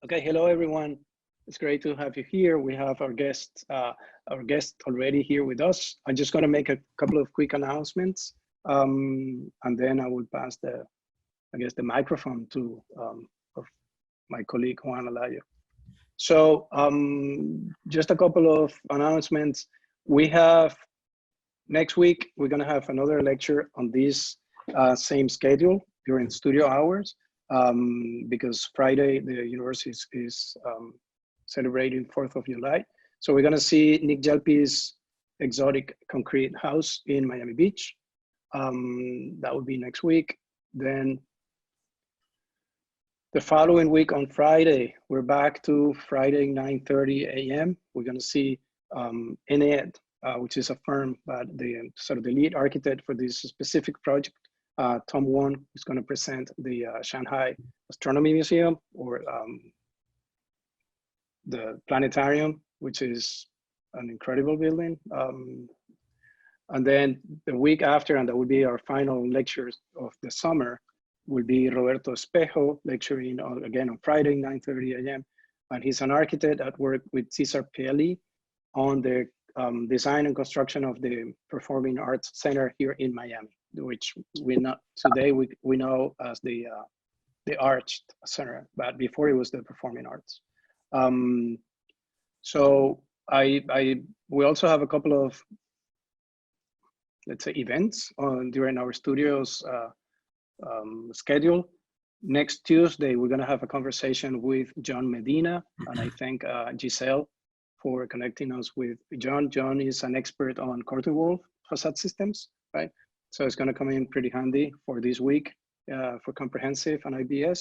Okay, hello everyone. It's great to have you here. We have our guest already here with us. I'm just going to make a couple of quick announcements, and then I will pass the microphone to my colleague Juan Alayo. So just a couple of announcements. We have next week we're going to have another lecture on this same schedule during studio hours. Because Friday the university is celebrating 4th of July. So we're gonna see Nick Jelpy's exotic concrete house in Miami Beach. That will be next week. Then the following week on Friday, we're back to Friday 9:30 a.m. We're gonna see Ened, which is a firm, but the sort of the lead architect for this specific project. Tom Won is going to present the Shanghai Astronomy Museum, or the planetarium, which is an incredible building. And then the week after, and that will be our final lectures of the summer, will be Roberto Espejo lecturing again on Friday, 9:30 a.m. And he's an architect at work with Cesar Pelli on the design and construction of the Performing Arts Center here in Miami, which today we know as the Arch Center, but before it was the Performing Arts. So we also have a couple of, let's say, events during our studio's schedule. Next Tuesday, we're going to have a conversation with John Medina, and I thank Giselle for connecting us with John. John is an expert on curtain wall facade systems, right? So it's going to come in pretty handy for this week for comprehensive and IBS.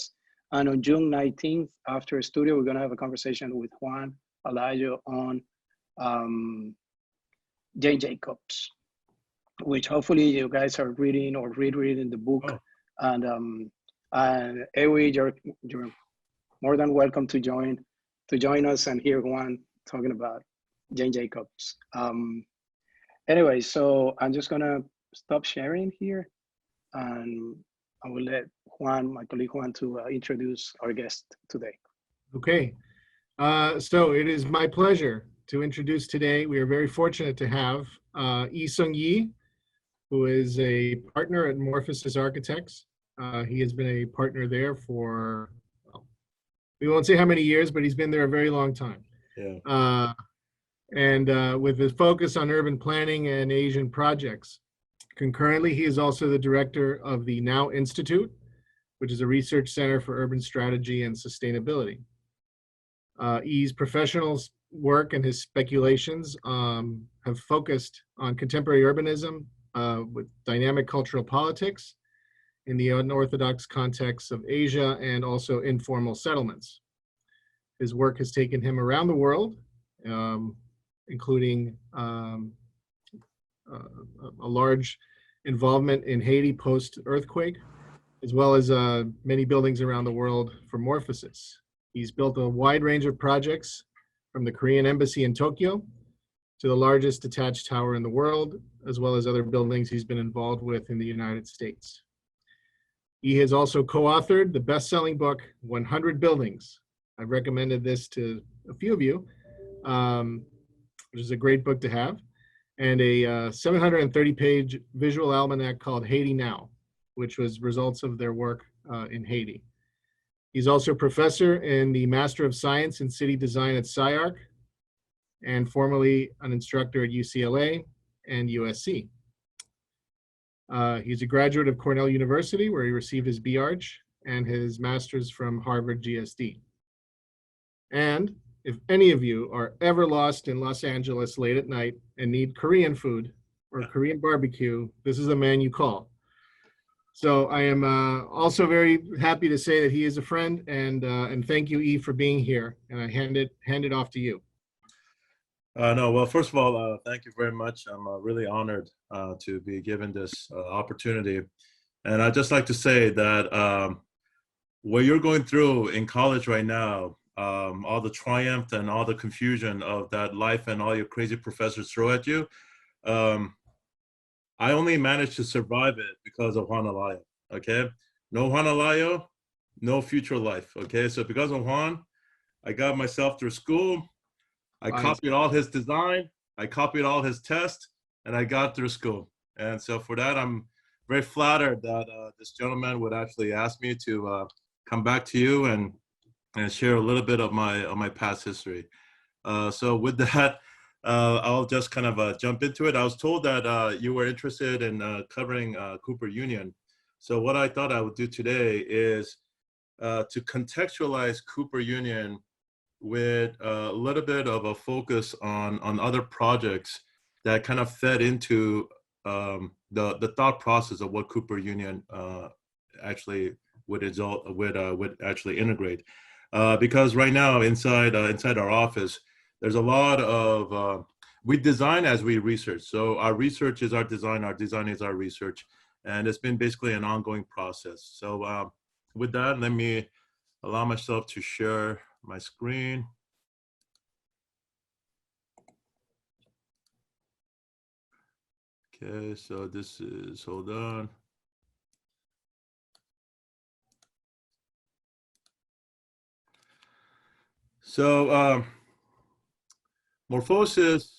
And on June 19th, after studio, we're going to have a conversation with Juan Alayo on Jane Jacobs, which hopefully you guys are reading or rereading the book. Oh. And Eui, you're more than welcome to join us and hear Juan talking about Jane Jacobs. Anyway, so I'm just going to stop sharing here, and I will let Juan, my colleague Juan, to introduce our guest today. Okay, so it is my pleasure to introduce today. We are very fortunate to have Eui-Sung Yi, who is a partner at Morphosis Architects. He has been a partner there for, well, we won't say how many years, but he's been there a very long time. Yeah. With his focus on urban planning and Asian projects. Concurrently, he is also the director of the Now Institute, which is a research center for urban strategy and sustainability. E's professional work and his speculations have focused on contemporary urbanism with dynamic cultural politics in the unorthodox context of Asia and also informal settlements. His work has taken him around the world, including a large involvement in Haiti post-earthquake, as well as many buildings around the world for Morphosis. He's built a wide range of projects, from the Korean embassy in Tokyo to the largest detached tower in the world, as well as other buildings he's been involved with in the United States. He has also co-authored the best-selling book, 100 Buildings. I've recommended this to a few of you, which is a great book to have, and a 730-page visual almanac called Haiti Now, which was results of their work in Haiti. He's also a professor in the Master of Science in City Design at SCI-Arc, and formerly an instructor at UCLA and USC. He's a graduate of Cornell University, where he received his B.Arch and his master's from Harvard GSD. And if any of you are ever lost in Los Angeles late at night and need Korean food or Korean barbecue, this is the man you call. So I am also very happy to say that he is a friend, and thank you, E, for being here. And I hand it off to you. No, well, first of all, thank you very much. I'm really honored to be given this opportunity. And I'd just like to say that what you're going through in college right now, all the triumph and all the confusion of that life and all your crazy professors throw at you, I only managed to survive it because of Juan Alayo, okay? No Juan Alayo, no future life, okay? So because of Juan, I got myself through school. I copied all his design. I copied all his tests, and I got through school. And so for that, I'm very flattered that this gentleman would actually ask me to come back to you and share a little bit of my past history. So with that, I'll just kind of jump into it. I was told that you were interested in covering Cooper Union. So what I thought I would do today is to contextualize Cooper Union with a little bit of a focus on other projects that kind of fed into the thought process of what Cooper Union actually would actually integrate. Because right now inside our office, there's a lot of we design as we research. So our research is our design is our research, and it's been basically an ongoing process. So with that, let me allow myself to share my screen. Okay, so this is, hold on. So Morphosis,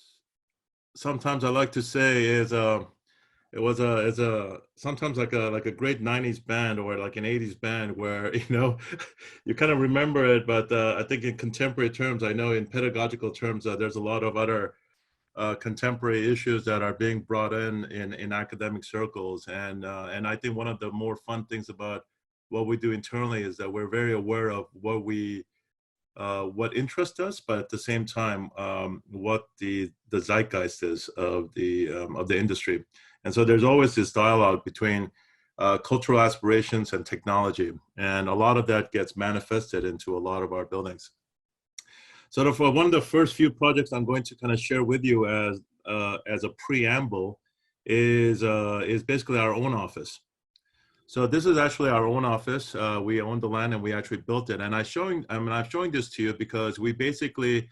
sometimes I like to say, is sometimes like a great 90s band or like an 80s band where, you know, you kind of remember it, but I think in contemporary terms, I know in pedagogical terms, there's a lot of other contemporary issues that are being brought in academic circles. And I think one of the more fun things about what we do internally is that we're very aware of what interests us, but at the same time, what the zeitgeist is of the industry. And so there's always this dialogue between cultural aspirations and technology. And a lot of that gets manifested into a lot of our buildings. So therefore, one of the first few projects I'm going to kind of share with you as a preamble is basically our own office. So this is actually our own office. We own the land and we actually built it. And I'm showing this to you because we basically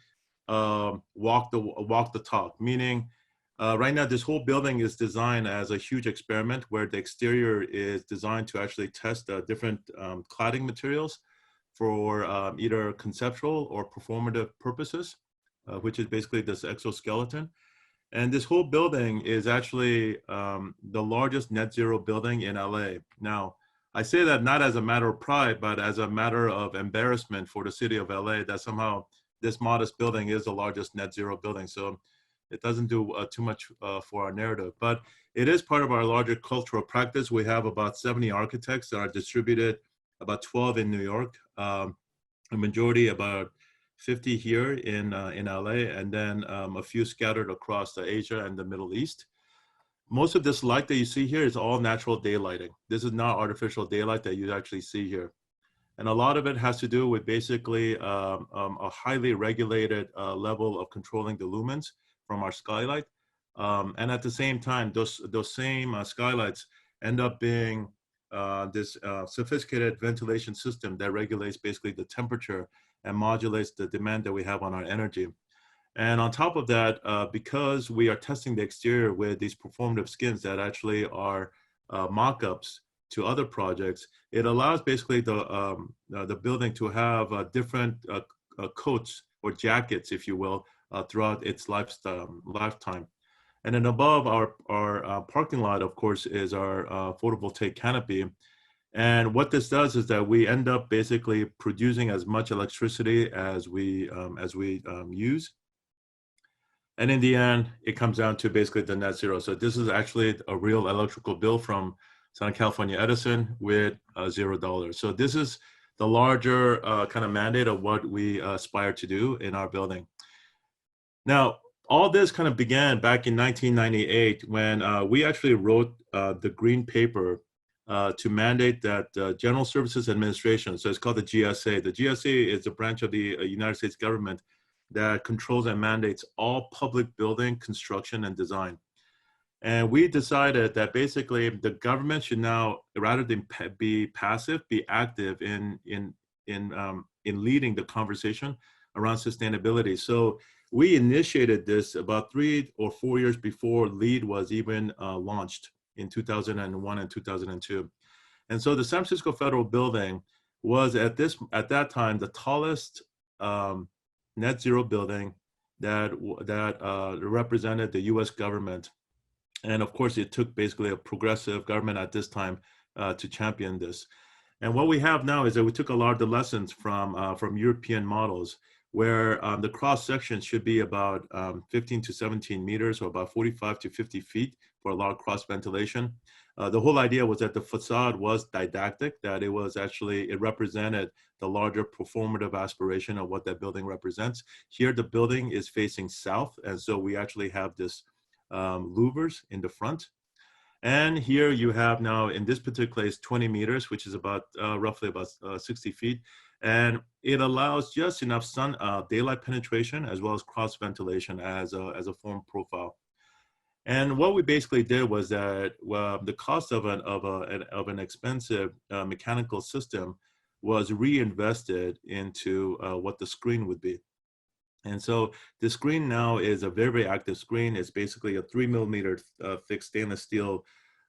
walk the talk, meaning right now this whole building is designed as a huge experiment where the exterior is designed to actually test different cladding materials for either conceptual or performative purposes, which is basically this exoskeleton. And this whole building is actually the largest net zero building in LA. Now, I say that not as a matter of pride, but as a matter of embarrassment for the city of LA that somehow this modest building is the largest net zero building. So it doesn't do too much for our narrative, but it is part of our larger cultural practice. We have about 70 architects that are distributed, about 12 in New York, a majority about 50 here in LA, and then a few scattered across Asia and the Middle East. Most of this light that you see here is all natural daylighting. This is not artificial daylight that you actually see here. And a lot of it has to do with basically a highly regulated level of controlling the lumens from our skylight. And at the same time, those same skylights end up being this sophisticated ventilation system that regulates basically the temperature and modulates the demand that we have on our energy. And on top of that, because we are testing the exterior with these performative skins that actually are mock-ups to other projects, it allows basically the building to have different coats or jackets, if you will, throughout its lifetime. And then above our parking lot, of course, is our photovoltaic canopy. And what this does is that we end up basically producing as much electricity as we use. And in the end, it comes down to basically the net zero. So this is actually a real electrical bill from Southern California Edison with $0. So this is the larger kind of mandate of what we aspire to do in our building. Now, all this kind of began back in 1998 when we actually wrote the green paper to mandate that General Services Administration, so it's called the GSA. The GSA is a branch of the United States government that controls and mandates all public building construction and design. And we decided that basically the government should now, rather than be passive, be active in leading the conversation around sustainability. So we initiated this about 3 or 4 years before LEED was even launched in 2001 and 2002. And so the San Francisco Federal Building was at that time the tallest net zero building that represented the U.S. government. And of course, it took basically a progressive government at this time to champion this. And what we have now is that we took a lot of the lessons from European models, where the cross section should be about 15 to 17 meters, or about 45 to 50 feet for a lot of cross ventilation. The whole idea was that the facade was didactic, that it was actually, it represented the larger performative aspiration of what that building represents. Here, the building is facing south, and so we actually have this louvers in the front. And here you have now, in this particular case, 20 meters, which is about roughly about 60 feet. And it allows just enough daylight penetration as well as cross ventilation as a form profile. And what we basically did was that the cost of an expensive mechanical system was reinvested into what the screen would be. And so the screen now is a very, very active screen. It's basically a 3 millimeter thick stainless steel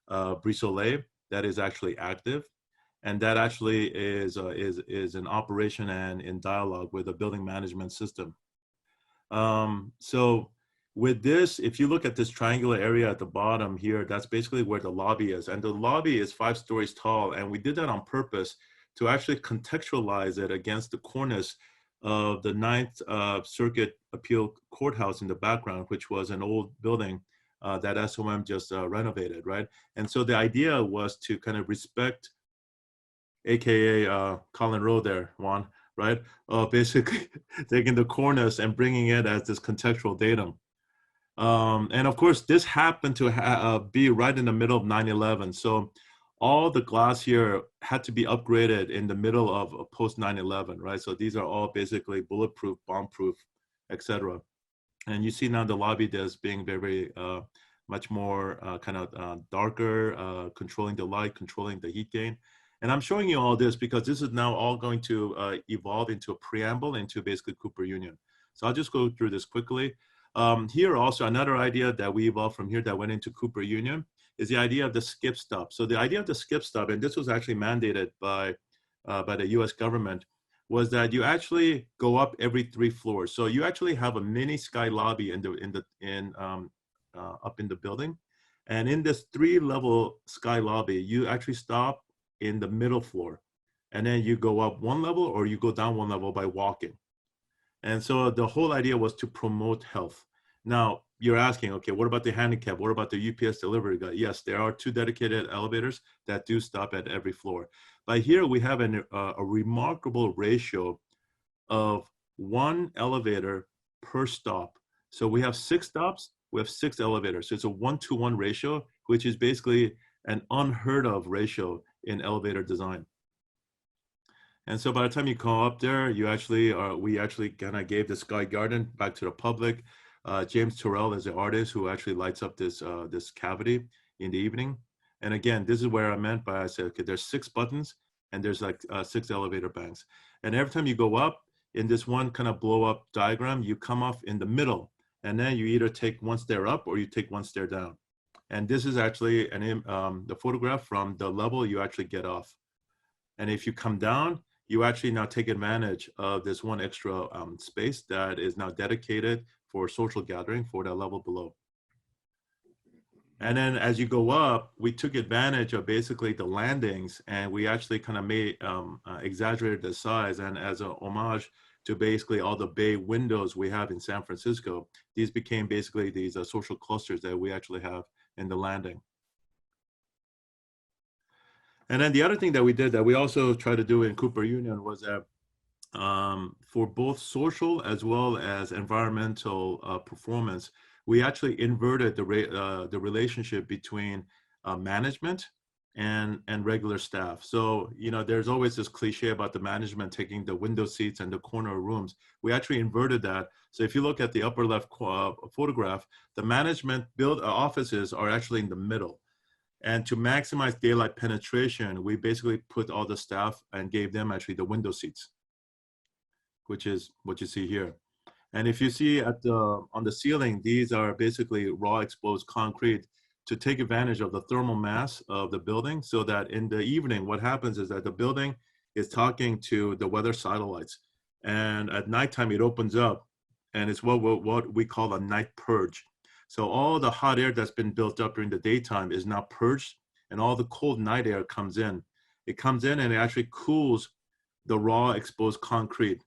brise-soleil that is actually active. And that actually is in operation and in dialogue with a building management system. So with this, if you look at this triangular area at the bottom here, that's basically where the lobby is. And the lobby is 5 stories tall. And we did that on purpose to actually contextualize it against the cornice of the 9th Circuit Appeal Courthouse in the background, which was an old building that SOM just renovated, right? And so the idea was to kind of respect, AKA Colin Rowe there, Juan, right? Basically taking the cornice and bringing it as this contextual datum. And of course, this happened to be right in the middle of 9/11. So all the glass here had to be upgraded in the middle of post 9/11, right? So these are all basically bulletproof, bomb-proof, etc. And you see now the lobby as being very, much more kind of darker, controlling the light, controlling the heat gain. And I'm showing you all this because this is now all going to evolve into a preamble into basically Cooper Union. So I'll just go through this quickly. Here also another idea that we evolved from here that went into Cooper Union is the idea of the skip stop. So the idea of the skip stop, and this was actually mandated by the U.S. government, was that you actually go up every 3 floors. So you actually have a mini sky lobby up in the building, and in this 3-level sky lobby, you actually stop in the middle floor, and then you go up 1 level or you go down 1 level by walking. And so the whole idea was to promote health. Now, you're asking, okay, what about the handicap? What about the UPS delivery guy? Yes, there are 2 dedicated elevators that do stop at every floor. But here we have a remarkable ratio of 1 elevator per stop. So we have 6 stops, we have 6 elevators. So it's a 1-to-1 ratio, which is basically an unheard of ratio in elevator design. And so by the time you come up there, we actually kind of gave the Sky Garden back to the public. James Terrell is the artist who actually lights up this cavity in the evening. And again, this is where I meant by, I said, okay, there's 6 buttons and there's like 6 elevator banks. And every time you go up in this one kind of blow up diagram, you come off in the middle, and then you either take 1 stair up or you take 1 stair down. And this is actually the photograph from the level you actually get off. And if you come down, you actually now take advantage of this 1 extra space that is now dedicated for social gathering for that level below. And then as you go up, we took advantage of basically the landings, and we actually kind of made, exaggerated the size. And as a homage to basically all the bay windows we have in San Francisco, these became basically these social clusters that we actually have in the landing. And then the other thing that we did that we also try to do in Cooper Union was that for both social as well as environmental performance, we actually inverted the relationship between management and regular staff. So, you know, there's always this cliche about the management taking the window seats and the corner rooms. We actually inverted that. So if you look at the upper left photograph, the management offices are actually in the middle. And to maximize daylight penetration, we basically put all the staff and gave them actually the window seats, which is what you see here. And if you see on the ceiling, these are basically raw exposed concrete to take advantage of the thermal mass of the building, so that in the evening, what happens is that the building is talking to the weather satellites. and at nighttime it opens up, and it's what we call a night purge. So all the hot air that's been built up during the daytime is now purged, and all the cold night air comes in. It comes in and it actually cools the raw exposed concrete.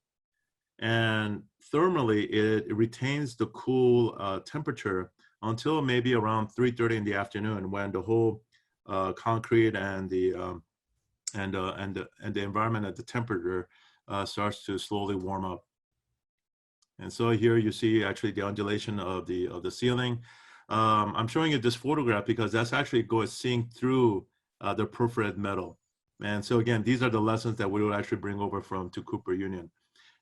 And thermally, it retains the cool temperature until maybe around 3:30 in the afternoon, when the whole concrete and the environment at the temperature starts to slowly warm up. And so here you see actually the undulation of the ceiling. I'm showing you this photograph because that's actually seeing through the perforated metal. And so again, these are the lessons that we will actually bring over to Cooper Union.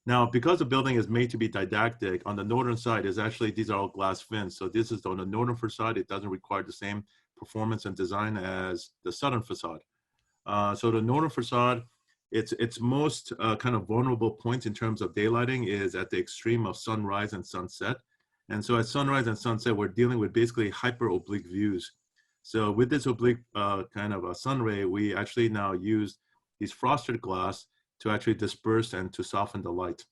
Now, because the building is made to be didactic, on the northern side is actually, these are all glass fins. So this is on the northern facade. It doesn't require the same performance and design as the southern facade. So the northern facade, its most kind of vulnerable points in terms of daylighting is at the extreme of sunrise and sunset. And so at sunrise and sunset, we're dealing with basically hyper oblique views. So with this oblique kind of a sun ray, we actually now use these frosted glass to actually disperse and to soften the light.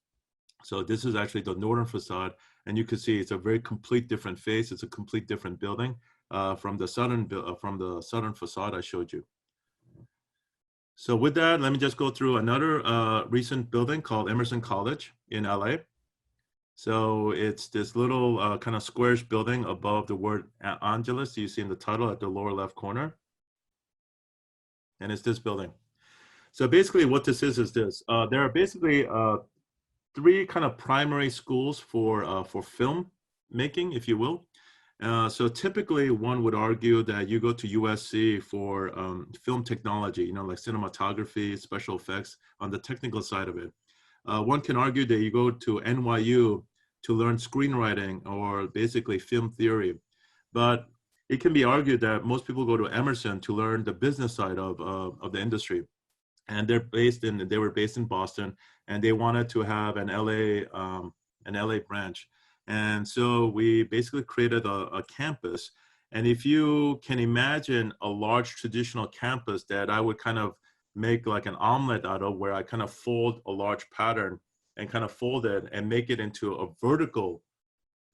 So this is actually the northern facade, and you can see it's a very complete different face. It's a complete different building from the southern facade I showed you. So with that, let me just go through another recent building called Emerson College in LA. So it's this little kind of squarish building above the word Angeles you see in the title at the lower left corner. And it's this building. So basically what this is this. There are basically three kind of primary schools for film making, if you will. So typically one would argue that you go to USC for film technology, you know, like cinematography, special effects on the technical side of it. One can argue that you go to NYU to learn screenwriting or basically film theory. But it can be argued that most people go to Emerson to learn the business side of the industry. And they were based in Boston, and they wanted to have an LA branch. And so we basically created a campus. And if you can imagine a large traditional campus that I would kind of make like an omelet out of, where I kind of fold a large pattern and kind of fold it and make it into a vertical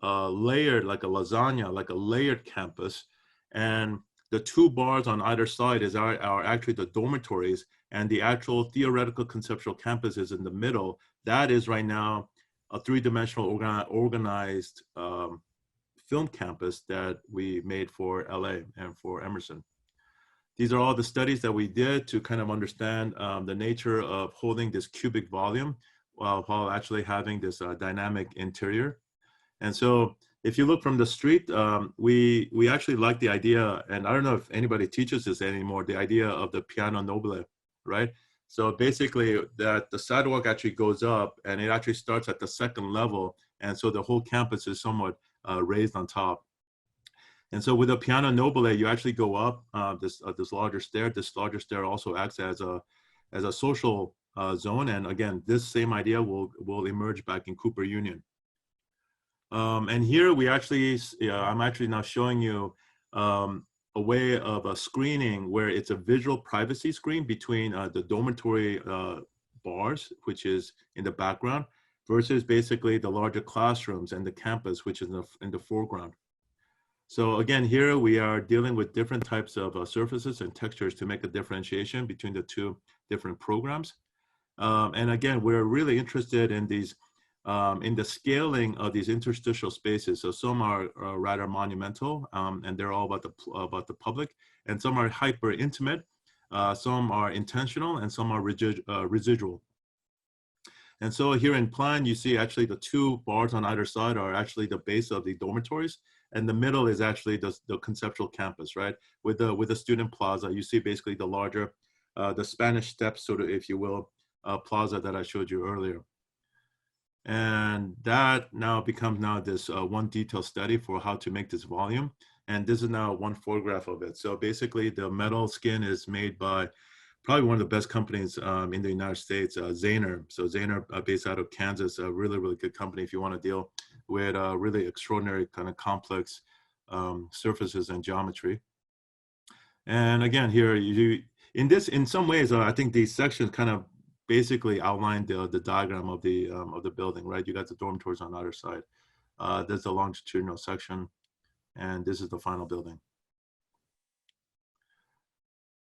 layered, like a lasagna, like a layered campus. And the two bars on either side are actually the dormitories, and the actual theoretical conceptual campus is in the middle. That is right now a three-dimensional organized film campus that we made for LA and for Emerson. These are all the studies that we did to kind of understand the nature of holding this cubic volume while actually having this dynamic interior. And so if you look from the street, we actually like the idea, and I don't know if anybody teaches this anymore, the idea of the piano nobile, right? So basically that the sidewalk actually goes up and it actually starts at the second level. And so the whole campus is somewhat raised on top. And so with a piano nobile, you actually go up this larger stair. This larger stair also acts as a social zone. And again, this same idea will emerge back in Cooper Union. And here we actually, I'm actually now showing you a way of a screening where it's a visual privacy screen between the dormitory bars, which is in the background, versus basically the larger classrooms and the campus, which is in the foreground. So again, here we are dealing with different types of surfaces and textures to make a differentiation between the two different programs. And again, we're really interested in these in the scaling of these interstitial spaces. So some are rather monumental, and they're all about the public, and some are hyper intimate, some are intentional, and some are residual. And so here in plan, you see actually the two bars on either side are actually the base of the dormitories, and the middle is actually the conceptual campus, right? With the student plaza, you see basically the larger, the Spanish Steps, sort of, if you will, plaza that I showed you earlier. And that now becomes this one detailed study for how to make this volume. And this is now one photograph of it. So basically the metal skin is made by probably one of the best companies in the United States, Zahner. So Zahner, based out of Kansas, a really, really good company if you want to deal with really extraordinary kind of complex surfaces and geometry. And again, here in some ways, I think these sections kind of basically outlined the diagram of the building, right? You got the dormitories on either side. There's the longitudinal section, and this is the final building.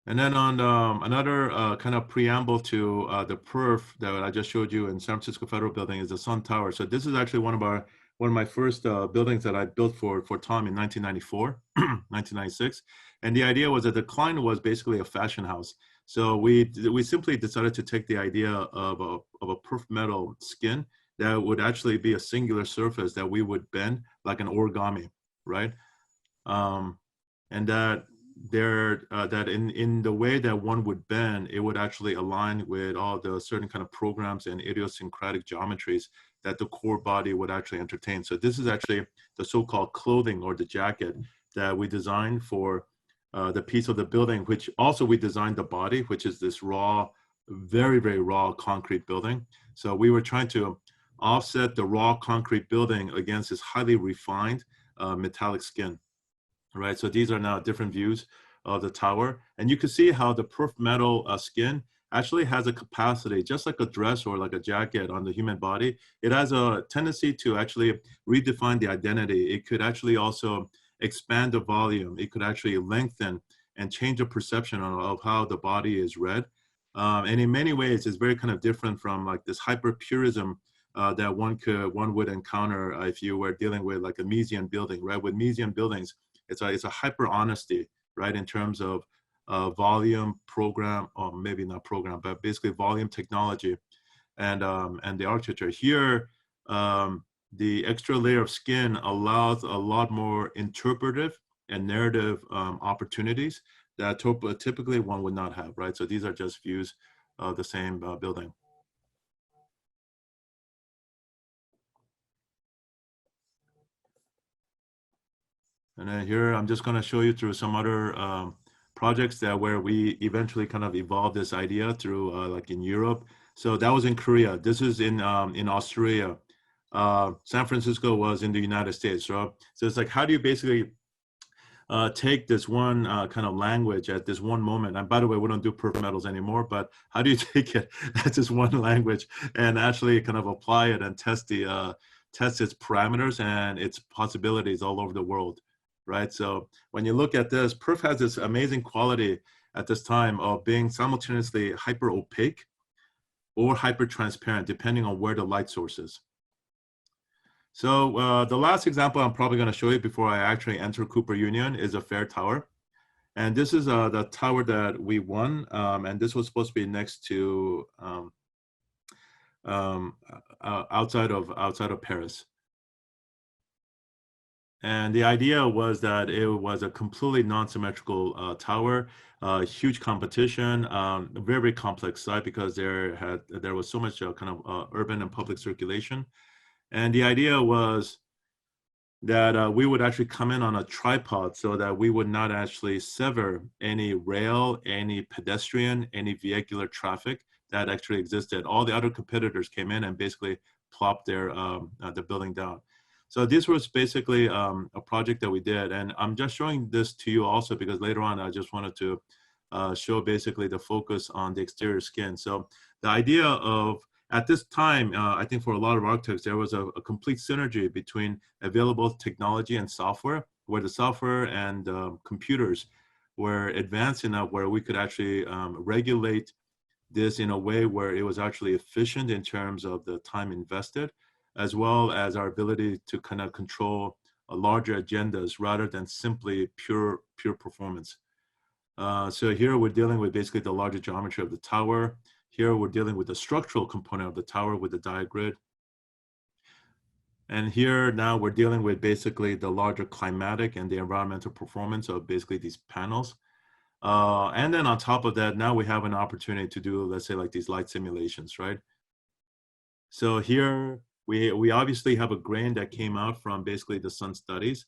And then on another kind of preamble to the perf that I just showed you in San Francisco Federal Building is the Sun Tower. So this is actually one of my first buildings that I built for Tom in 1994, 1996. And the idea was that the client was basically a fashion house. So we simply decided to take the idea of a perf metal skin that would actually be a singular surface that we would bend like an origami, right? And that that in the way that one would bend, it would actually align with all the certain kind of programs and idiosyncratic geometries that the core body would actually entertain. So this is actually the so-called clothing or the jacket that we designed for the piece of the building, which also we designed the body, which is this raw, very, very raw concrete building. So we were trying to offset the raw concrete building against this highly refined metallic skin. Right, so these are now different views of the tower, and you can see how the perf metal skin actually has a capacity, just like a dress or like a jacket on the human body. It has a tendency to actually redefine the identity. It could actually also expand the volume. It could actually lengthen and change the perception of how the body is read. And in many ways, it's very kind of different from like this hyper-purism that one would encounter if you were dealing with like a Miesian building, right? With Miesian buildings, it's a hyper honesty, right, in terms of volume, program, or maybe not program, but basically volume, technology, and the architecture. Here, the extra layer of skin allows a lot more interpretive and narrative opportunities that typically one would not have, right? So these are just views of the same building. And then here, I'm just going to show you through some other projects where we eventually kind of evolved this idea through like in Europe. So that was in Korea. This is in Australia. San Francisco was in the United States. So it's like, how do you basically take this one kind of language at this one moment? And by the way, we don't do perf metals anymore, but how do you take it at this one language and actually kind of apply it and test its parameters and its possibilities all over the world? Right, so when you look at this, perf has this amazing quality at this time of being simultaneously hyper opaque or hyper transparent, depending on where the light source is. So the last example I'm probably going to show you before I actually enter Cooper Union is a Fair Tower. And this is the tower that we won, and this was supposed to be next to outside of Paris. And the idea was that it was a completely non-symmetrical tower, huge competition, very, very complex site because there was so much kind of urban and public circulation. And the idea was that we would actually come in on a tripod so that we would not actually sever any rail, any pedestrian, any vehicular traffic that actually existed. All the other competitors came in and basically plopped the building down. So this was basically a project that we did. And I'm just showing this to you also because later on, I just wanted to show basically the focus on the exterior skin. So the idea of, at this time, I think for a lot of architects, there was a complete synergy between available technology and software, where the software and computers were advanced enough where we could actually regulate this in a way where it was actually efficient in terms of the time invested, as well as our ability to kind of control larger agendas rather than simply pure performance. So here we're dealing with basically the larger geometry of the tower. Here we're dealing with the structural component of the tower with the diagrid. And here now we're dealing with basically the larger climatic and the environmental performance of basically these panels. And then on top of that, now we have an opportunity to do, let's say, like these light simulations, right? So here we obviously have a grain that came out from basically the sun studies.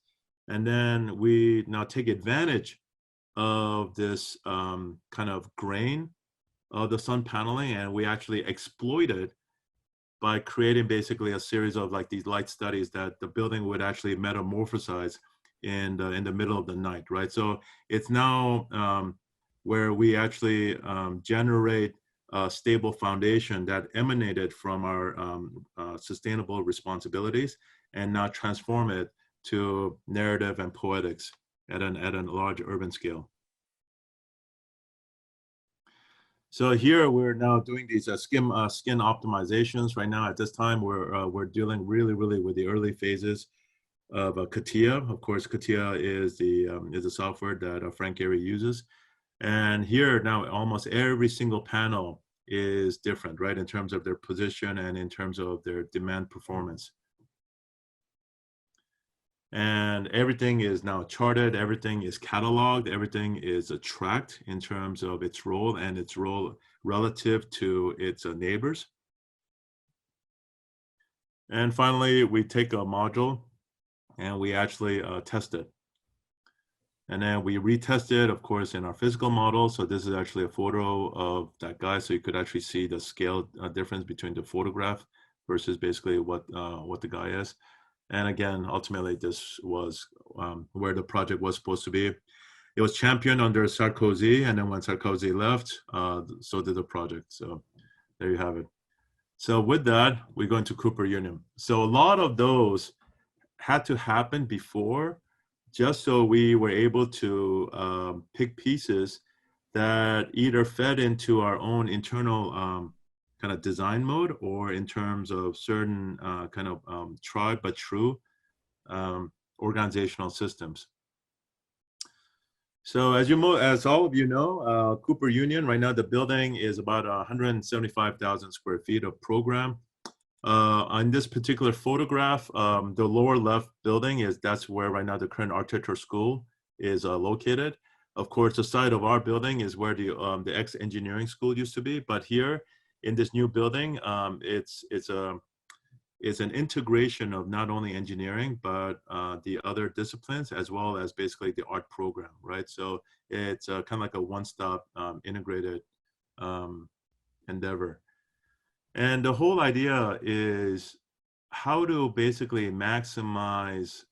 And then we now take advantage of this kind of grain of the sun paneling, and we actually exploit it by creating basically a series of like these light studies that the building would actually metamorphosize in the middle of the night, right? So it's now where we actually generate stable foundation that emanated from our sustainable responsibilities, and now transform it to narrative and poetics at a large urban scale. So here we're now doing these skin optimizations. Right now, at this time, we're dealing really with the early phases of CATIA. Of course, CATIA is the software that Frank Gehry uses. And here now, almost every single panel is different, right, in terms of their position and in terms of their demand performance. And everything is now charted, everything is cataloged, everything is tracked in terms of its role and its role relative to its neighbors. And finally, we take a module and we actually test it. And then we retest it, of course, in our physical model. So this is actually a photo of that guy. So you could actually see the scale difference between the photograph versus basically what the guy is. And again, ultimately, this was where the project was supposed to be. It was championed under Sarkozy, and then when Sarkozy left, so did the project. So there you have it. So with that, we go into Cooper Union. So a lot of those had to happen before, just so we were able to pick pieces that either fed into our own internal kind of design mode, or in terms of certain kind of tried but true organizational systems. So as all of you know, Cooper Union, right now the building is about 175,000 square feet of program. On this particular photograph, the lower left building that's where right now the current architecture school is located. Of course, the side of our building is where the ex-engineering school used to be, but here in this new building, it's an integration of not only engineering, but the other disciplines, as well as basically the art program, right? So it's kind of like a one-stop integrated endeavor. And the whole idea is how to basically maximize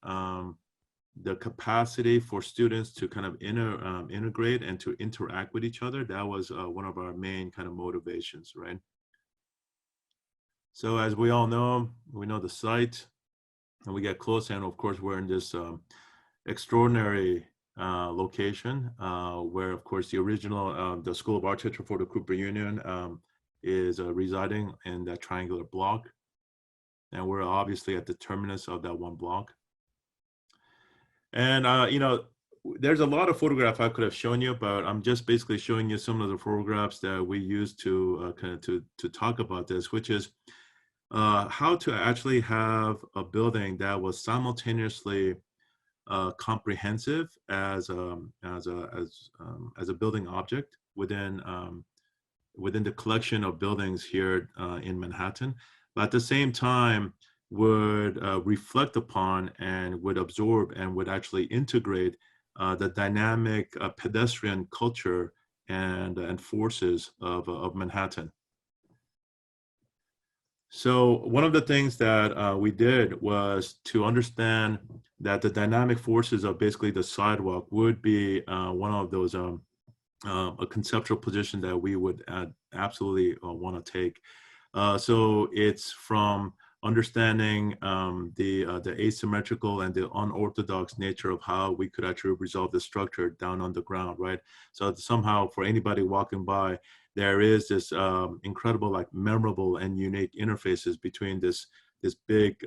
the capacity for students to kind of integrate and to interact with each other. That was one of our main kind of motivations, right? So as we all know, we know the site, and we get close, and of course we're in this extraordinary location where, of course, the original, the School of Architecture for the Cooper Union is residing in that triangular block. And we're obviously at the terminus of that one block. And, you know, there's a lot of photographs I could have shown you, but I'm just basically showing you some of the photographs that we used to to talk about this, which is how to actually have a building that was simultaneously comprehensive as a building object within the collection of buildings here in Manhattan, but at the same time would reflect upon and would absorb and would actually integrate the dynamic pedestrian culture and forces of Manhattan. So one of the things that we did was to understand that the dynamic forces of basically the sidewalk would be one of those a conceptual position that we would absolutely want to take. So it's from understanding the asymmetrical and the unorthodox nature of how we could actually resolve the structure down on the ground, right? So somehow for anybody walking by, there is this incredible, like memorable and unique interfaces between this big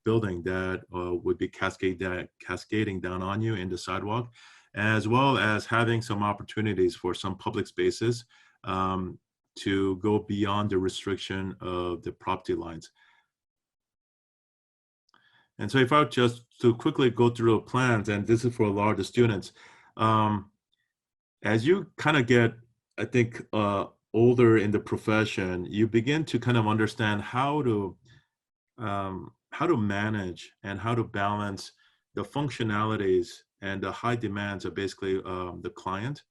building that would be cascading down on you in the sidewalk, as well as having some opportunities for some public spaces to go beyond the restriction of the property lines. And so if I just to quickly go through the plans, and this is for a lot of the students, as you kind of get, I think, older in the profession, you begin to kind of understand how to manage and how to balance the functionalities and the high demands of basically the client.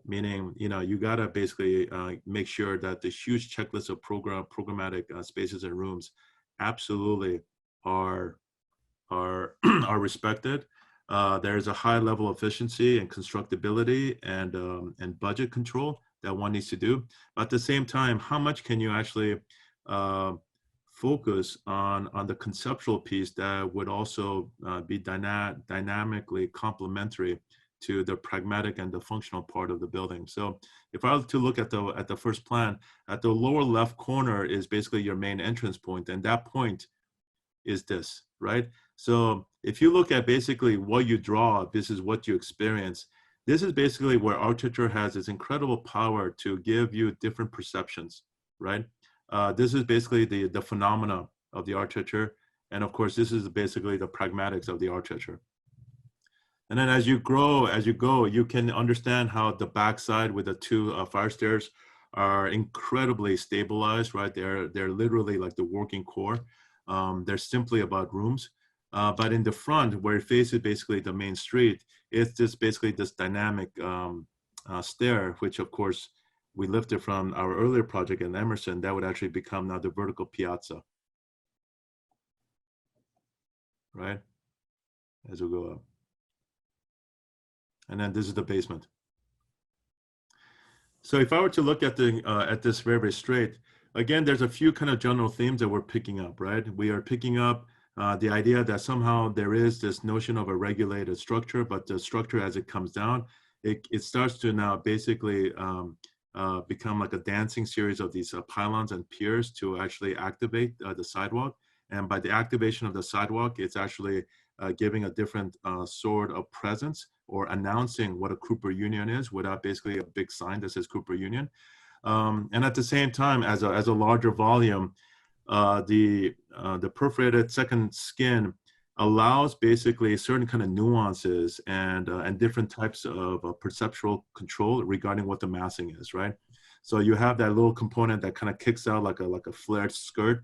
Meaning, you know, you gotta basically make sure that the huge checklist of programmatic spaces and rooms absolutely are respected. There's a high level of efficiency and constructability and budget control that one needs to do. But at the same time, how much can you actually focus on the conceptual piece that would also be dynamically complementary to the pragmatic and the functional part of the building. So if I were to look at the first plan, at the lower left corner is basically your main entrance point, and that point is this, right? So if you look at basically what you draw, this is what you experience. This is basically where architecture has this incredible power to give you different perceptions, right? This is basically the phenomena of the architecture. And of course, this is basically the pragmatics of the architecture. And then as you go, you can understand how the backside with the two fire stairs are incredibly stabilized, right? They're literally like the working core. They're simply about rooms. But in the front, where it faces basically the main street, it's just basically this dynamic stair, which of course we lifted from our earlier project in Emerson. That would actually become now the vertical piazza, right? As we go up. And then this is the basement. So if I were to look at this very, very straight, again, there's a few kind of general themes that we're picking up, right? We are picking up the idea that somehow there is this notion of a regulated structure, but the structure as it comes down, it starts to now basically become like a dancing series of these pylons and piers to actually activate the sidewalk. And by the activation of the sidewalk, it's actually giving a different sort of presence or announcing what a Cooper Union is without basically a big sign that says Cooper Union. And at the same time, as a larger volume, the perforated second skin allows basically certain kind of nuances and different types of perceptual control regarding what the massing is, right? So you have that little component that kind of kicks out like a flared skirt.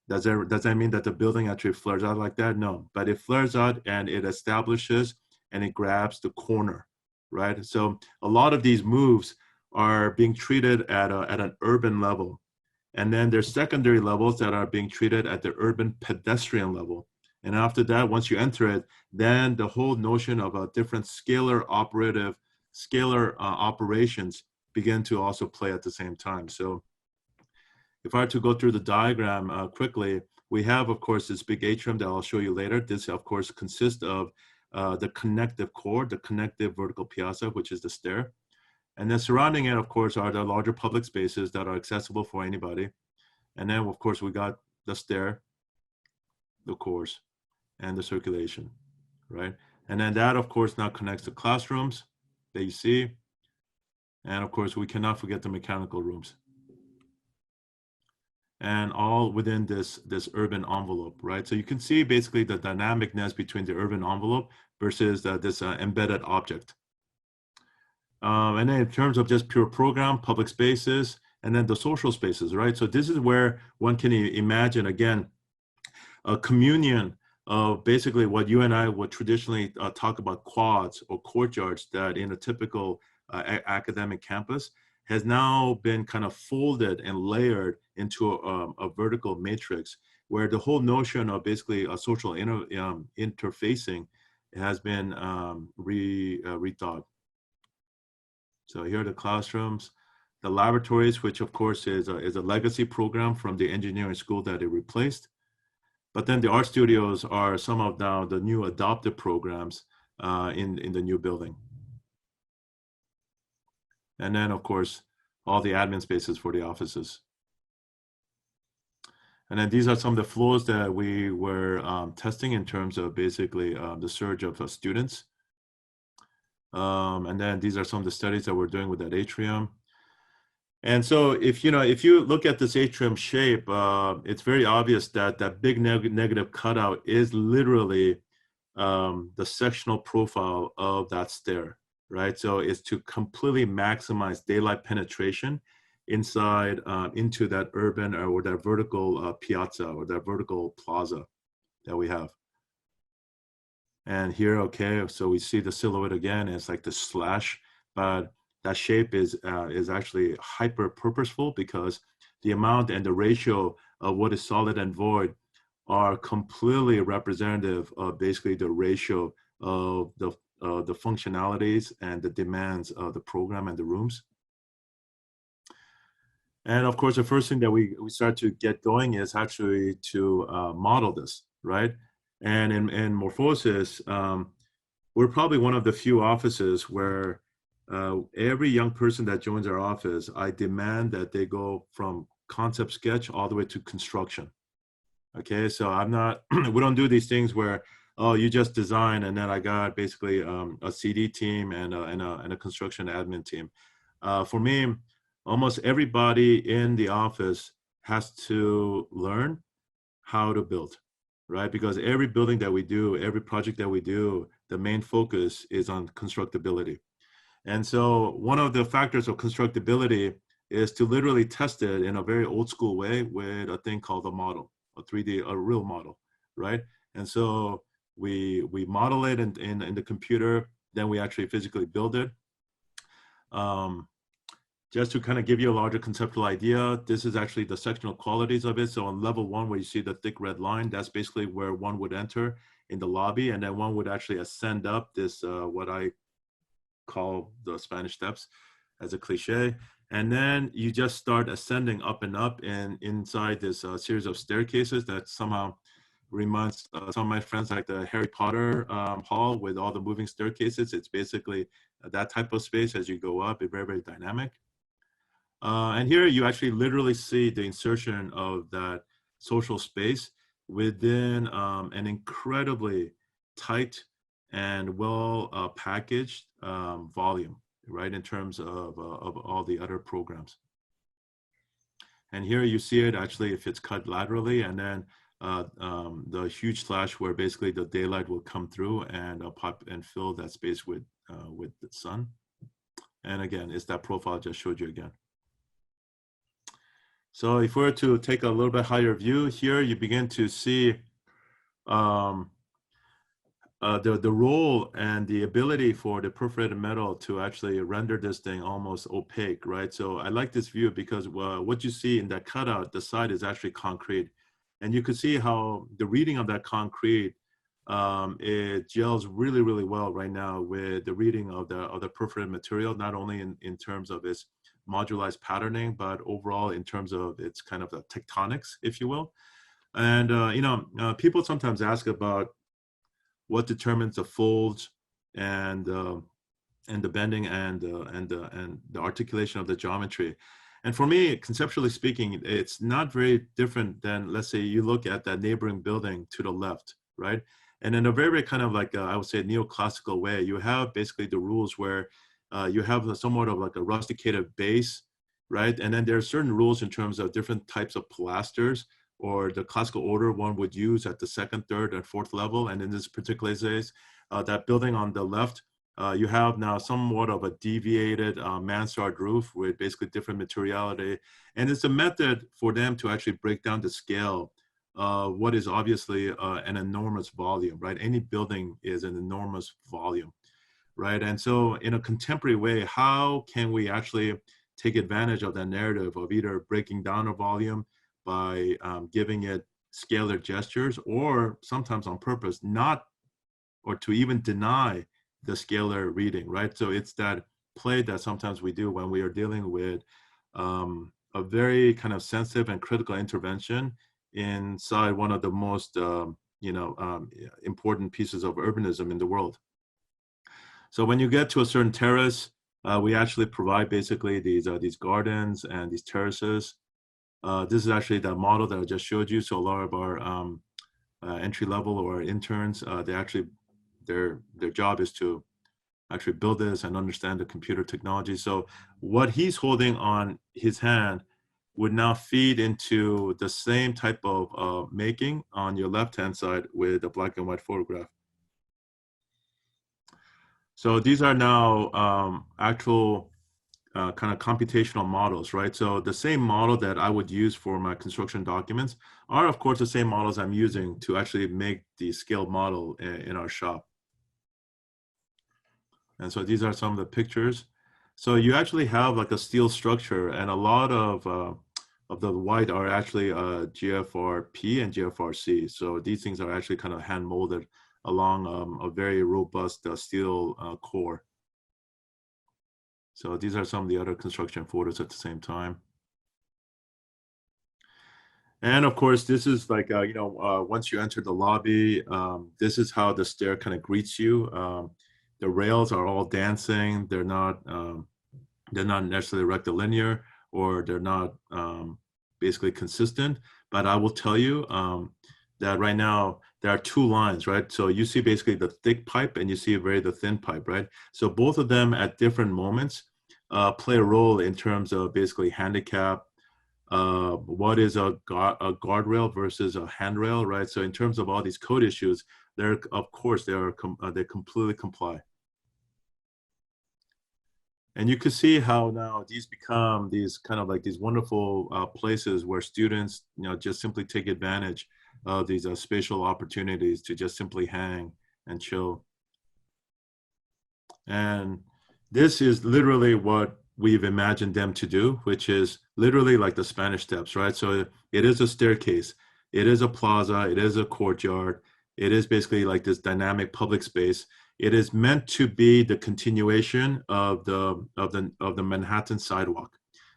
Does that mean that the building actually flares out like that? No, but it flares out and it establishes and it grabs the corner, right? So a lot of these moves are being treated at an urban level. And then there's secondary levels that are being treated at the urban pedestrian level. And after that, once you enter it, then the whole notion of a different scalar operations begin to also play at the same time. So if I were to go through the diagram quickly, we have, of course, this big atrium that I'll show you later. This, of course, consists of the connective core, the connective vertical piazza, which is the stair. And then surrounding it, of course, are the larger public spaces that are accessible for anybody. And then, of course, we got the stair, the cores, and the circulation, right? And then that, of course, now connects the classrooms that you see. And of course, we cannot forget the mechanical rooms. And all within this urban envelope, right? So you can see basically the dynamicness between the urban envelope versus this embedded object. And then in terms of just pure program, public spaces, and then the social spaces, right? So this is where one can imagine, again, a communion of basically what you and I would traditionally talk about quads or courtyards that in a typical academic campus has now been kind of folded and layered into a vertical matrix where the whole notion of basically a social interfacing has been rethought. So here are the classrooms, the laboratories, which of course is a legacy program from the engineering school that it replaced. But then the art studios are some of now the new adopted programs in the new building. And then, of course, all the admin spaces for the offices. And then these are some of the flows that we were testing in terms of basically the surge of students. And then these are some of the studies that we're doing with that atrium. And so if you look at this atrium shape, it's very obvious that that big negative cutout is literally the sectional profile of that stair, right? So it's to completely maximize daylight penetration inside into that urban or that vertical piazza or that vertical plaza that we have. And here, okay, so we see the silhouette again. It's like the slash, but that shape is actually hyper purposeful because the amount and the ratio of what is solid and void are completely representative of basically the ratio of the functionalities and the demands of the program and the rooms. And of course, the first thing that we start to get going is actually to model this, right? And in Morphosis, we're probably one of the few offices where every young person that joins our office, I demand that they go from concept sketch all the way to construction. Okay, so I'm not, we don't do these things where, oh, you just design and then I got basically a CD team and a construction admin team. For me, almost everybody in the office has to learn how to build, right? Because every building that we do, every project that we do, the main focus is on constructability. And so one of the factors of constructability is to literally test it in a very old school way with a thing called a model, a 3D, a real model, right? And so we model it in the computer, then we actually physically build it. Just to kind of give you a larger conceptual idea, this is actually the sectional qualities of it. So on level 1, where you see the thick red line, that's basically where one would enter in the lobby, and then one would actually ascend up this, what I call the Spanish steps as a cliche. And then you just start ascending up and up, and inside this series of staircases that somehow reminds some of my friends like the Harry Potter hall with all the moving staircases. It's basically that type of space as you go up. It's very, very dynamic. And here you actually literally see the insertion of that social space within an incredibly tight and well packaged volume, right, in terms of all the other programs. And here you see it actually if it's cut laterally, and then the huge slash where basically the daylight will come through and pop and fill that space with the sun. And again, it's that profile I just showed you again. So if we were to take a little bit higher view here, you begin to see the role and the ability for the perforated metal to actually render this thing almost opaque, right? So I like this view because what you see in that cutout, the side is actually concrete. And you can see how the reading of that concrete, it gels really, really well right now with the reading of the perforated material, not only in terms of its modularized patterning, but overall in terms of its kind of the tectonics, if you will. And people sometimes ask about what determines the folds and the bending and the articulation of the geometry. And for me, conceptually speaking, it's not very different than, let's say, you look at that neighboring building to the left, right? And in a very, very kind of like, I would say, neoclassical way, you have basically the rules where you have somewhat of like a rusticated base, right? And then there are certain rules in terms of different types of pilasters or the classical order one would use at the second, third, and fourth level. And in this particular case, that building on the left, you have now somewhat of a deviated mansard roof with basically different materiality. And it's a method for them to actually break down the scale of what is obviously an enormous volume, right? Any building is an enormous volume, right? And so in a contemporary way, how can we actually take advantage of that narrative of either breaking down a volume by giving it scalar gestures, or sometimes on purpose not, or to even deny the scalar reading, right? So it's that play that sometimes we do when we are dealing with a very kind of sensitive and critical intervention inside one of the most important pieces of urbanism in the world. So when you get to a certain terrace, we actually provide basically these gardens and these terraces. This is actually the model that I just showed you. So a lot of our entry level or interns, they actually, their job is to actually build this and understand the computer technology. So what he's holding on his hand would now feed into the same type of making on your left-hand side with a black and white photograph. So these are now actual kind of computational models, right? So the same model that I would use for my construction documents are, of course, the same models I'm using to actually make the scaled model in our shop. And so these are some of the pictures. So you actually have like a steel structure, and a lot of the white are actually GFRP and GFRC. So these things are actually kind of hand molded along a very robust steel core. So these are some of the other construction photos at the same time. And of course, this is like, once you enter the lobby, this is how the stair kind of greets you. The rails are all dancing. They're not necessarily rectilinear, or they're not basically consistent. But I will tell you that right now there are two lines, right? So you see basically the thick pipe and you see the thin pipe, right? So both of them at different moments play a role in terms of basically handicap. What is a guardrail versus a handrail, right? So in terms of all these code issues, they're, of course, they completely comply. And you can see how now these become these kind of like these wonderful places where students, just simply take advantage of these spatial opportunities to just simply hang and chill. And this is literally what we've imagined them to do, which is literally like the Spanish Steps, right? So it is a staircase, it is a plaza, it is a courtyard, it is basically like this dynamic public space. It is meant to be the continuation of the Manhattan sidewalk,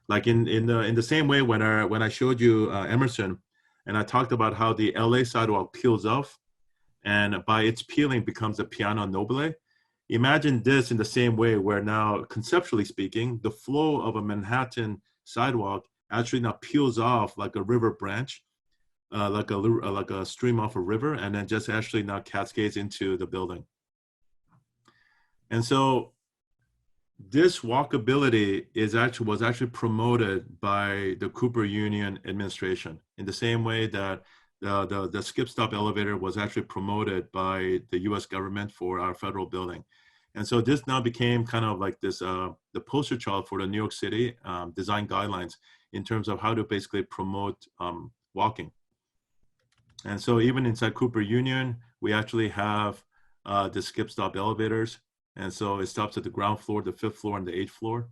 like in the same way when I showed you Emerson, and I talked about how the LA sidewalk peels off, and by its peeling becomes a piano nobile. Imagine this in the same way, where now, conceptually speaking, the flow of a Manhattan sidewalk actually now peels off like a river branch, like a stream off a river, and then just actually now cascades into the building. And so this walkability was actually promoted by the Cooper Union administration in the same way that the skip stop elevator was actually promoted by the US government for our federal building. And so this now became kind of like this, the poster child for the New York City design guidelines in terms of how to basically promote walking. And so even inside Cooper Union, we actually have the skip stop elevators. And so it stops at the ground floor, the 5th floor, and the 8th floor.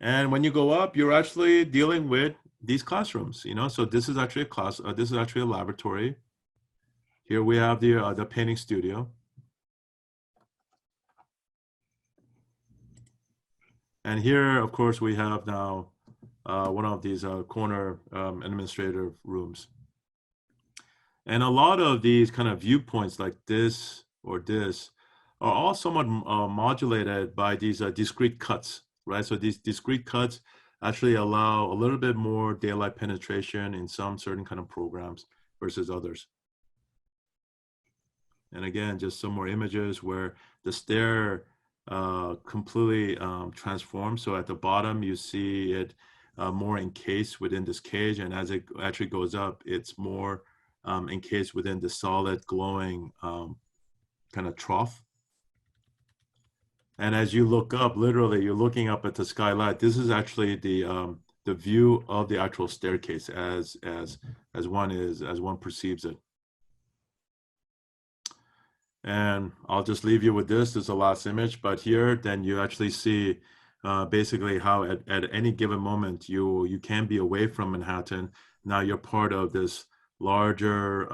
And when you go up, you're actually dealing with these classrooms, So this is actually a class. This is actually a laboratory. Here we have the painting studio. And here, of course, we have now one of these corner administrative rooms. And a lot of these kind of viewpoints like this or this are all somewhat modulated by these discrete cuts, right? So these discrete cuts actually allow a little bit more daylight penetration in some certain kind of programs versus others. And again, just some more images where the stair completely transforms. So at the bottom, you see it more encased within this cage. And as it actually goes up, it's more encased within the solid glowing kind of trough. And as you look up, literally, you're looking up at the skylight. This is actually the view of the actual staircase as one perceives it. And I'll just leave you with this. This is the last image, but here, then you actually see basically how at any given moment you can be away from Manhattan. Now you're part of this larger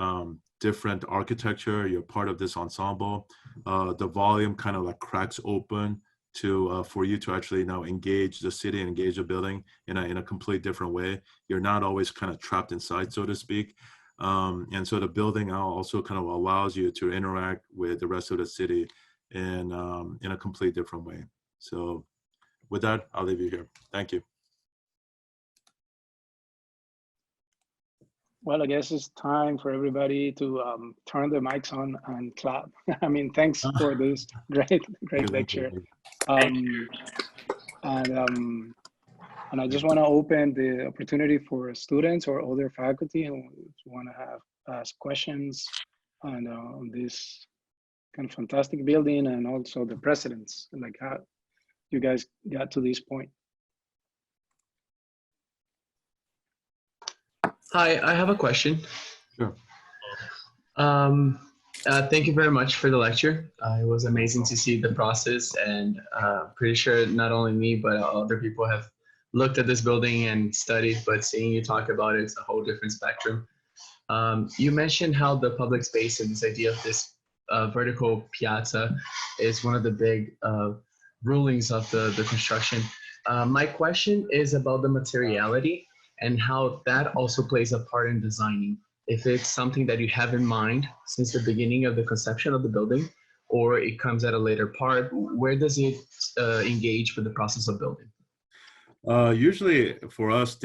different architecture. You're part of this ensemble. The volume kind of like cracks open to for you to actually now engage the city and engage the building in a completely different way. You're not always kind of trapped inside, so to speak. And so the building also kind of allows you to interact with the rest of the city in a completely different way. So with that, I'll leave you here. Thank you. Well, I guess it's time for everybody to turn their mics on and clap. I mean, thanks for this great lecture. And I just want to open the opportunity for students or other faculty who want to ask questions on this kind of fantastic building, and also the precedents, like how you guys got to this point. Hi, I have a question. Sure. Thank you very much for the lecture. It was amazing to see the process, and pretty sure not only me, but other people have looked at this building and studied, but seeing you talk about it's a whole different spectrum. You mentioned how the public space and this idea of this vertical piazza is one of the big rulings of the construction. My question is about the materiality and how that also plays a part in designing. If it's something that you have in mind since the beginning of the conception of the building, or it comes at a later part, where does it engage with the process of building? Usually for us,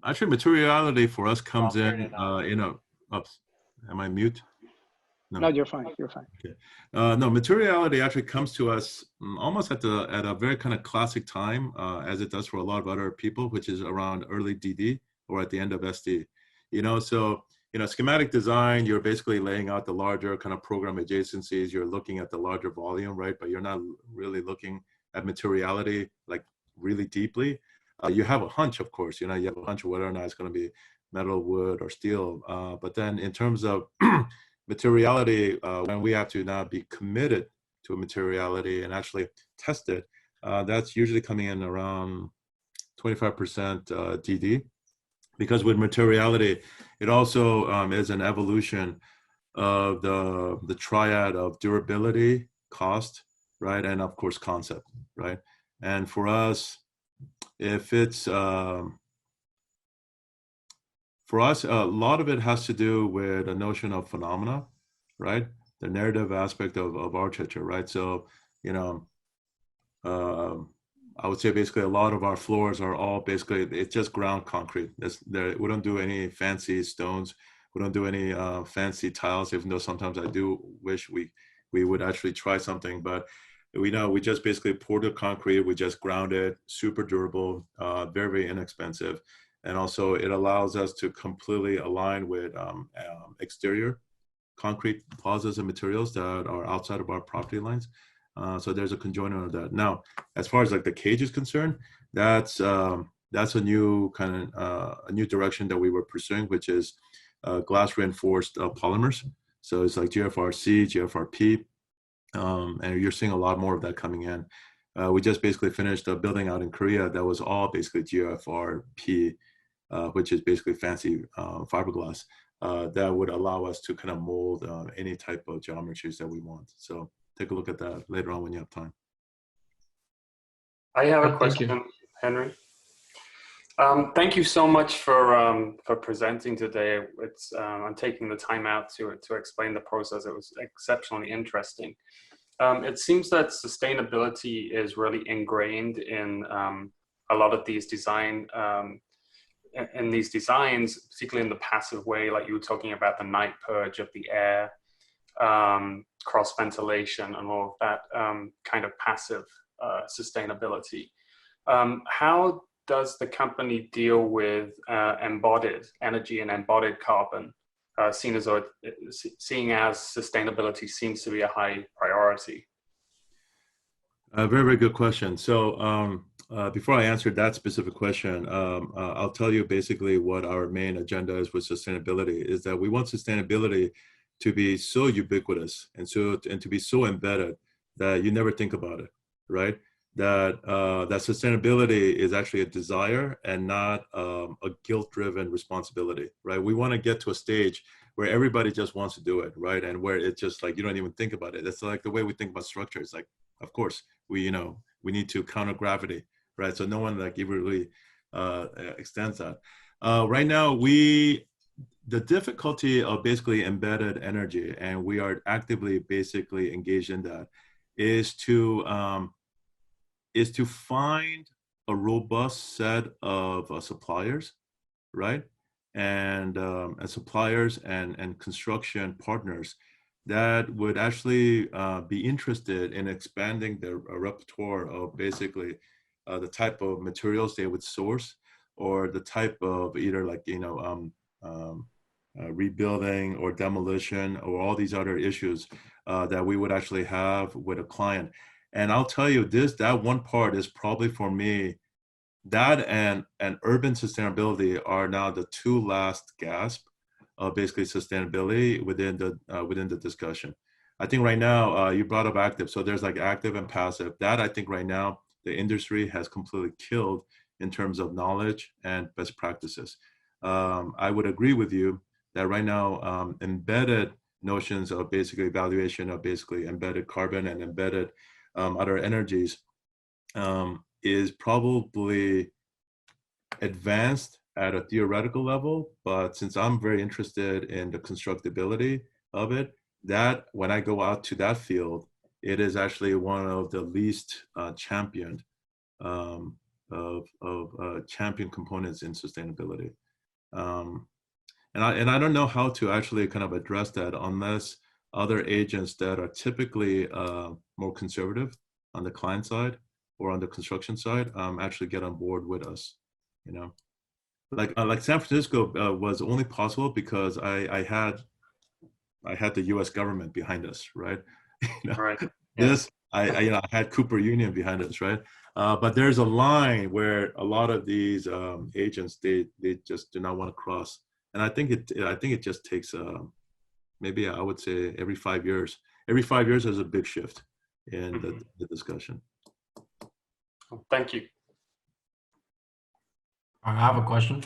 actually materiality for us comes in oops, am I mute? No, you're fine. You're fine. Okay. No, materiality actually comes to us almost at a very kind of classic time, as it does for a lot of other people, which is around early DD or at the end of SD. So schematic design, you're basically laying out the larger kind of program adjacencies. You're looking at the larger volume, right? But you're not really looking at materiality like really deeply. You have a hunch, of course. You have a hunch of whether or not it's going to be metal, wood, or steel. But then in terms of materiality, when we have to now be committed to a materiality and actually test it, that's usually coming in around 25% DD. Because with materiality, it also is an evolution of the triad of durability, cost, right, and of course concept, right? And for us, if it's for us, a lot of it has to do with a notion of phenomena, right? The narrative aspect of architecture, right? So, I would say basically a lot of our floors are all basically, it's just ground concrete. We don't do any fancy stones. We don't do any fancy tiles, even though sometimes I do wish we would actually try something. But we just basically pour the concrete, we just ground it, super durable, very, very inexpensive. And also it allows us to completely align with exterior concrete plazas and materials that are outside of our property lines. So there's a conjoiner of that. Now, as far as like the cage is concerned, that's a new kind of a new direction that we were pursuing, which is glass reinforced polymers. So it's like GFRC, GFRP, and you're seeing a lot more of that coming in. We just basically finished a building out in Korea that was all basically GFRP, which is basically fancy fiberglass that would allow us to kind of mold any type of geometries that we want. So take a look at that later on when you have time. I have a question, Henry. Thank you so much for presenting today. I'm taking the time out to explain the process. It was exceptionally interesting. It seems that sustainability is really ingrained in a lot of these designs, particularly in the passive way, like you were talking about the night purge of the air, cross ventilation and all of that kind of passive sustainability. How does the company deal with embodied energy and embodied carbon, seeing as sustainability seems to be a high priority? Very, very good question. So before I answer that specific question, I'll tell you basically what our main agenda is with sustainability, is that we want sustainability to be so ubiquitous and to be so embedded that you never think about it, right? That sustainability is actually a desire and not a guilt-driven responsibility, right? We want to get to a stage where everybody just wants to do it, right? And where it's just like you don't even think about it. It's like the way we think about structure. It's like, of course, we need to counter gravity, right? So no one like even really extends that. Right now, the difficulty of basically embedded energy, and we are actively basically engaged in that, is to find a robust set of suppliers, right? And suppliers and construction partners that would actually be interested in expanding their repertoire of basically the type of materials they would source, or the type of either like, rebuilding or demolition or all these other issues that we would actually have with a client. And I'll tell you that one part is probably for me, that and urban sustainability are now the two last gasp of basically sustainability within the discussion. I think right now, you brought up active. So there's like active and passive. That I think right now, the industry has completely killed in terms of knowledge and best practices. I would agree with you that right now, embedded notions of basically evaluation of basically embedded carbon and embedded other energies is probably advanced at a theoretical level, but since I'm very interested in the constructability of it, that when I go out to that field, it is actually one of the least championed champion components in sustainability. And I don't know how to actually kind of address that unless other agents that are typically more conservative on the client side or on the construction side actually get on board with us, you know. Like San Francisco was only possible because I had the U.S. government behind us, right? You know, Right. Yeah. this I had Cooper Union behind us, right? But there's a line where a lot of these agents they just do not want to cross, and I think it just takes maybe I would say every 5 years. Every 5 years there's a big shift in the discussion. Thank you. I have a question.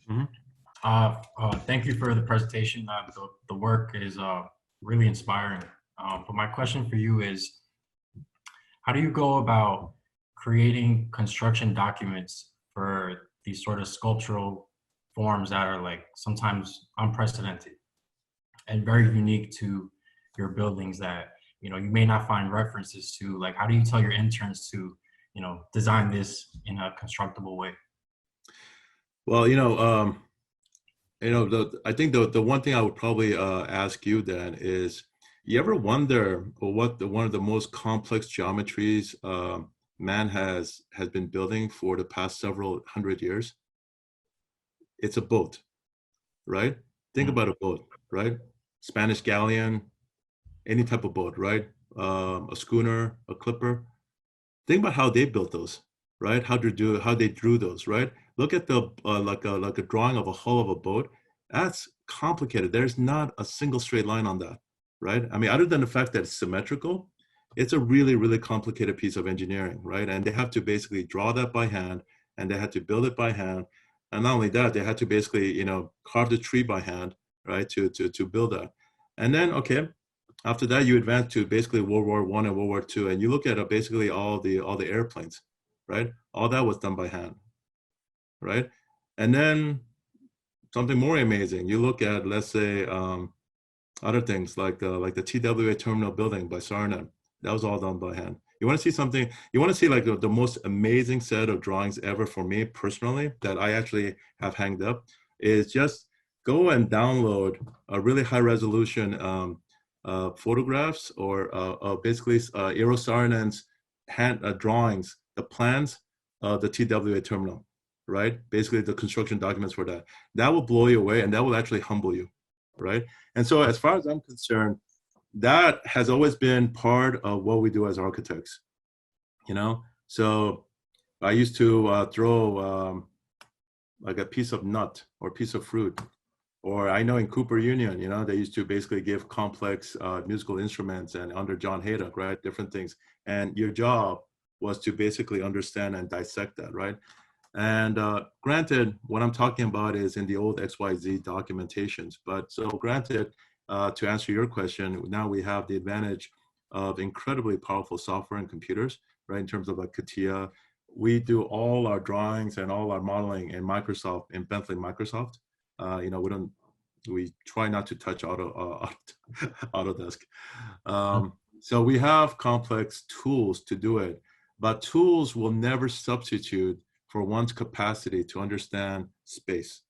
Mm-hmm. Thank you for the presentation. The work is really inspiring. But my question for you is, how do you go about creating construction documents for these sort of sculptural forms that are like sometimes unprecedented and very unique to your buildings that, you know, you may not find references to? Like, how do you tell your interns to, you know, design this in a constructible way? Well, I think the one thing I would probably ask you then is, you ever wonder what one of the most complex geometries man has been building for the past several hundred years? It's a boat, right? Think about a boat, right? Spanish galleon, any type of boat, right? A schooner, a clipper. Think about how they built those, right? How they drew those, right? Look at the like a drawing of a hull of a boat. That's complicated. There's not a single straight line on that, right? I mean, other than the fact that it's symmetrical, it's a really, really complicated piece of engineering, right? And they have to basically draw that by hand, and they had to build it by hand. And not only that, they had to basically, carve the tree by hand, right, to build that. And then, okay, after that, you advance to basically World War I and World War II, and you look at basically all the airplanes, right? All that was done by hand, right? And then something more amazing, you look at, let's say, other things like the TWA terminal building by Sarnan. That was all done by hand. You want to see something, you want to see like the most amazing set of drawings ever for me personally that I actually have hanged up, is just go and download a really high resolution photographs or basically Eero Saarinen's hand drawings, the plans of the TWA terminal, right? Basically the construction documents for that. That will blow you away, and that will actually humble you, right? And so as far as I'm concerned, that has always been part of what we do as architects, So I used to throw like a piece of nut or piece of fruit. Or I know in Cooper Union, they used to basically give complex musical instruments, and under John Haydock, right, different things. And your job was to basically understand and dissect that, right? And granted, what I'm talking about is in the old XYZ documentations. But so granted, to answer your question, now we have the advantage of incredibly powerful software and computers, right? In terms of like CATIA, we do all our drawings and all our modeling in Microsoft, in Bentley Microsoft. We try not to touch Autodesk. So we have complex tools to do it, but tools will never substitute for one's capacity to understand space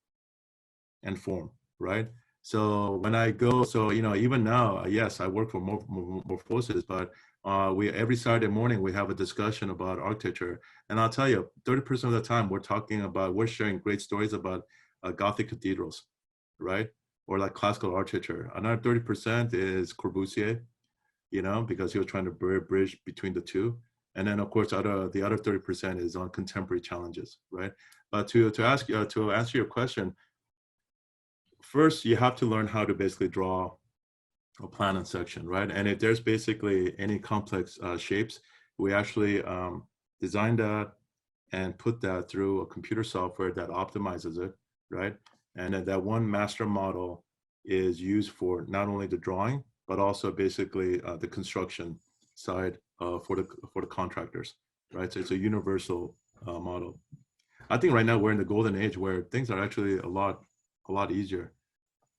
and form, right? So when I go, even now, yes, I work for Morphosis, but every Saturday morning we have a discussion about architecture, and I'll tell you, 30% of the time we're sharing great stories about Gothic cathedrals, right? Or like classical architecture. Another 30% is Corbusier, because he was trying to bridge between the two. And then of course, the other 30% is on contemporary challenges, right? But to answer your question, first you have to learn how to basically draw a plan and section, right? And if there's basically any complex shapes, we actually design that and put that through a computer software that optimizes it, right? And then that one master model is used for not only the drawing, but also basically the construction side for the contractors, right? So it's a universal model. I think right now we're in the golden age where things are actually a lot easier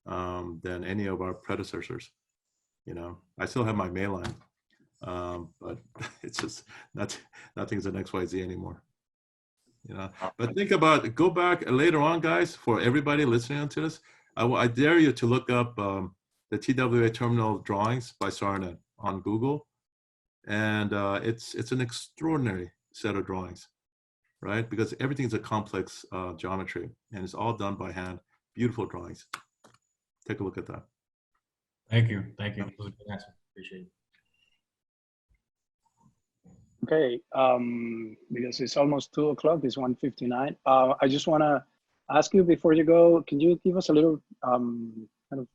than any of our predecessors. You know, I still have my mail line, but it's just nothing's an XYZ anymore. You know, but think about, go back later on, guys, for everybody listening to this, I dare you to look up the TWA terminal drawings by Sarnet on Google. And it's an extraordinary set of drawings, right? Because everything's a complex geometry and it's all done by hand. Beautiful drawings. Take a look at that. Thank you. Thank you. That was a good answer. Appreciate it. Okay, because it's almost 2 o'clock, it's 1:59. I just want to ask you before you go, can you give us a little kind of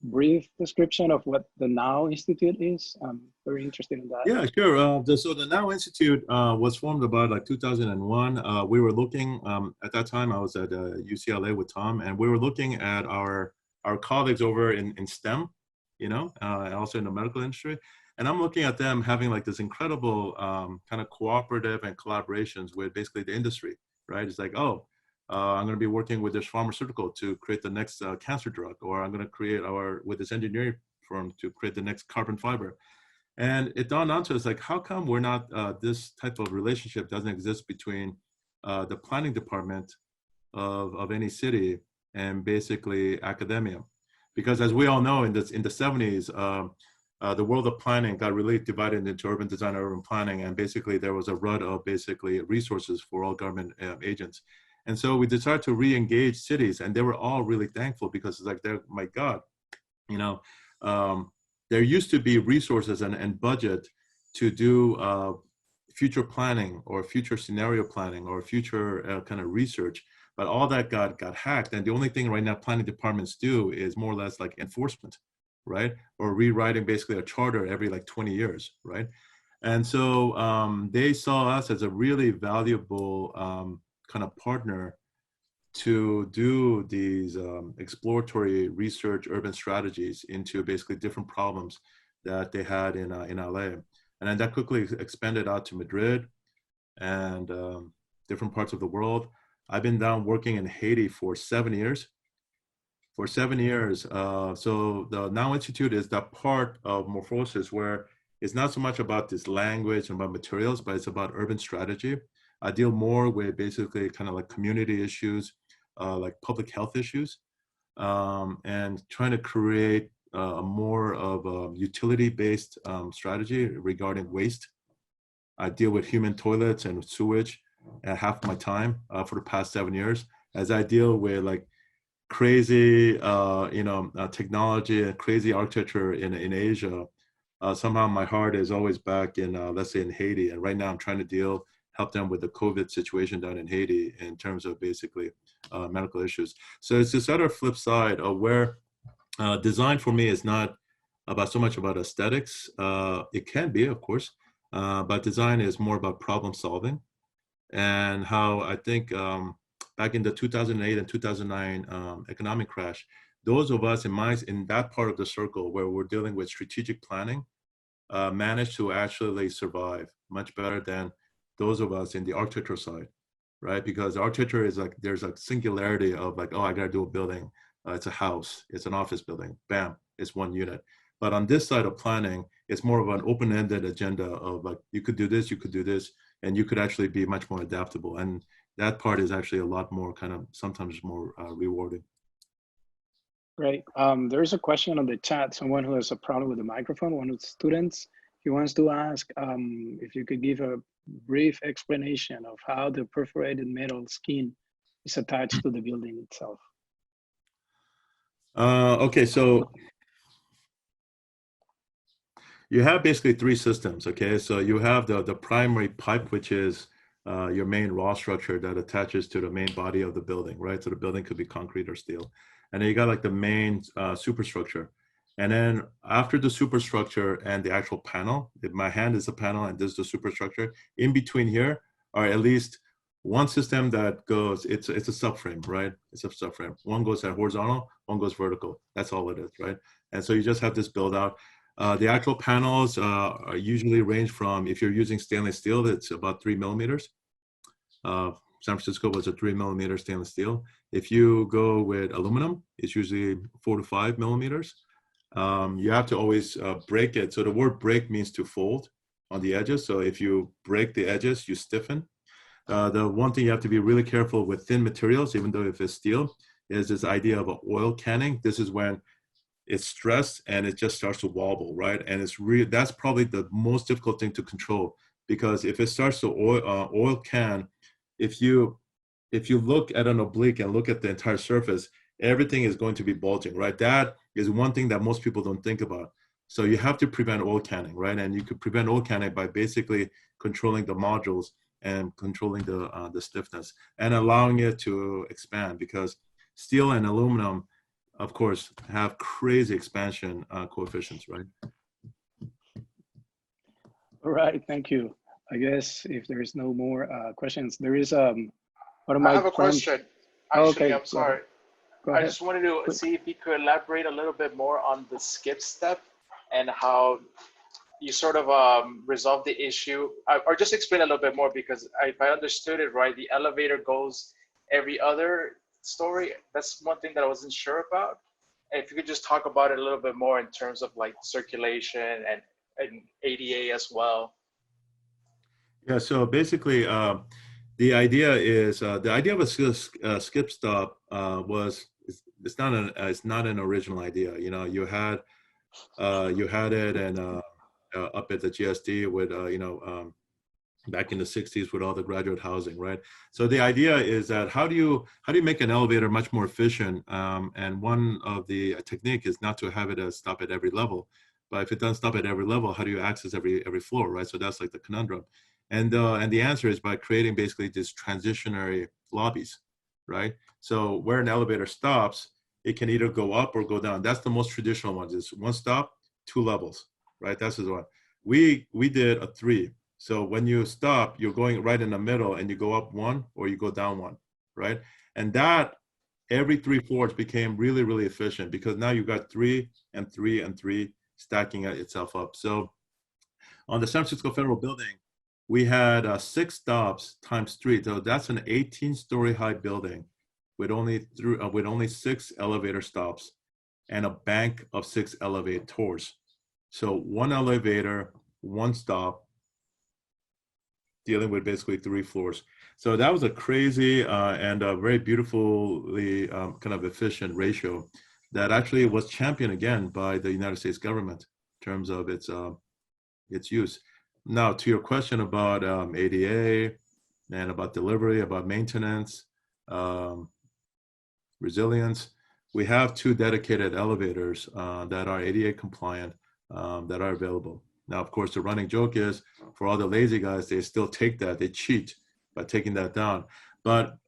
brief description of what the Now Institute is? I'm very interested in that. Yeah, sure. So the Now Institute was formed about like 2001. We were looking, at that time I was at UCLA with Tom, and we were looking at our colleagues over in STEM, you know, and also in the medical industry. And I'm looking at them having like this incredible kind of cooperative and collaborations with basically the industry, right? It's like, oh, I'm going to be working with this pharmaceutical to create the next cancer drug, or I'm going to create with this engineering firm to create the next carbon fiber. And it dawned on to us, like, how come we're not, this type of relationship doesn't exist between the planning department of any city and basically academia? Because as we all know, in the 70s, the world of planning got really divided into urban design and urban planning, and basically there was a rut of basically resources for all government agents. And so we decided to re-engage cities, and they were all really thankful because it's like, my God, you know, there used to be resources and budget to do future planning or future scenario planning or future kind of research, but all that got hacked. And the only thing right now planning departments do is more or less like enforcement, right? Or rewriting basically a charter every like 20 years, right? And so they saw us as a really valuable kind of partner to do these exploratory research urban strategies into basically different problems that they had in LA. And then that quickly expanded out to Madrid and different parts of the world. I've been down working in Haiti for 7 years. For 7 years. So the Now Institute is that part of Morphosis where it's not so much about this language and about materials, but it's about urban strategy. I deal more with basically kind of like community issues, like public health issues, and trying to create a more of a utility-based strategy regarding waste. I deal with human toilets and sewage at half my time for the past 7 years, as I deal with like crazy, technology and crazy architecture in Asia. Somehow my heart is always back in, let's say in Haiti. And right now I'm trying to help them with the COVID situation down in Haiti in terms of basically medical issues. So it's this other flip side of where design for me is not about so much about aesthetics. It can be, of course, but design is more about problem solving, and how I think back in the 2008 and 2009 economic crash, those of us in that part of the circle where we're dealing with strategic planning managed to actually survive much better than those of us in the architecture side, right? Because architecture is like, there's a singularity of like, oh, I gotta do a building. It's a house, it's an office building, bam, it's one unit. But on this side of planning, it's more of an open-ended agenda of like, you could do this, and you could actually be much more adaptable. And that part is actually a lot more kind of, sometimes more rewarding. Great. There's a question on the chat, someone who has a problem with the microphone, one of the students. He wants to ask if you could give a brief explanation of how the perforated metal skin is attached to the building itself. Okay, so you have basically three systems, okay? So you have the primary pipe, which is your main raw structure that attaches to the main body of the building, right? So the building could be concrete or steel. And then you got like the main superstructure. And then after the superstructure and the actual panel, if my hand is the panel and this is the superstructure, in between here are at least one system that goes, it's a subframe, right? It's a subframe. One goes at horizontal, one goes vertical. That's all it is, right? And so you just have this build out. The actual panels usually range from, if you're using stainless steel, it's about 3 millimeters. San Francisco was a 3mm stainless steel. If you go with aluminum, it's usually 4 to 5 millimeters. You have to always break it. So the word break means to fold on the edges. So if you break the edges, you stiffen. The one thing you have to be really careful with thin materials, even though if it's steel, is this idea of oil canning. This is when it's stressed and it just starts to wobble, right? And it's really, that's probably the most difficult thing to control, because if it starts to oil can, if you look at an oblique and look at the entire surface, everything is going to be bulging, right? That is one thing that most people don't think about. So you have to prevent oil canning, right? And you could prevent oil canning by basically controlling the modules and controlling the stiffness and allowing it to expand, because steel and aluminum, of course, have crazy expansion coefficients, right? All right, thank you. I guess if there is no more questions, there is one of my I have a friends. question. Oh, Actually, okay, I'm sorry. Go I ahead. just wanted to see if you could elaborate a little bit more on the skip step and how you sort of resolve the issue, or just explain a little bit more, because if I understood it right, the elevator goes every other story. That's one thing that I wasn't sure about. And if you could just talk about it a little bit more in terms of like circulation and ADA as well. Yeah, so basically, the idea is the idea of a skip stop was it's not an original idea. You know, you had it and up at the GSD with back in the 60s with all the graduate housing, right? So the idea is that how do you make an elevator much more efficient? And one of the technique is not to have it stop at every level, but if it doesn't stop at every level, how do you access every floor, right? So that's like the conundrum. And the answer is by creating basically these transitionary lobbies, right? So where an elevator stops, it can either go up or go down. That's the most traditional one, is one stop, 2 levels, right? That's the one. We did a 3. So when you stop, you're going right in the middle and you go up 1 or you go down 1, right? And that every 3 floors became really, really efficient, because now you've got 3 and 3 and 3 stacking itself up. So on the San Francisco Federal Building, we had 6 stops times 3. So that's an 18-story high building with only 6 elevator stops and a bank of 6 elevators. So 1 elevator, 1 stop, dealing with basically 3 floors. So that was a crazy and a very beautifully kind of efficient ratio that actually was championed again by the United States government in terms of its use. Now, to your question about ADA and about delivery, about maintenance, resilience, we have 2 dedicated elevators that are ADA compliant that are available. Now, of course, the running joke is for all the lazy guys, they still take that, they cheat by taking that down. But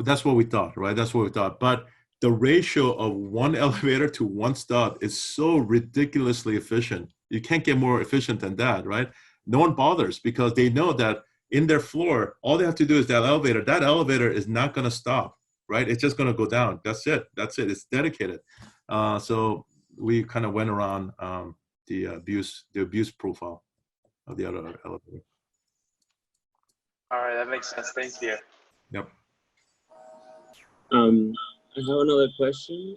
that's what we thought, right? That's what we thought. But the ratio of 1 elevator to 1 stop is so ridiculously efficient. You can't get more efficient than that, right? No one bothers, because they know that in their floor, all they have to do is that elevator is not going to stop, right? It's just going to go down. That's it. It's dedicated. So we kind of went around the abuse profile of the other elevator. All right, that makes sense. Thank you. Yep. I have another question.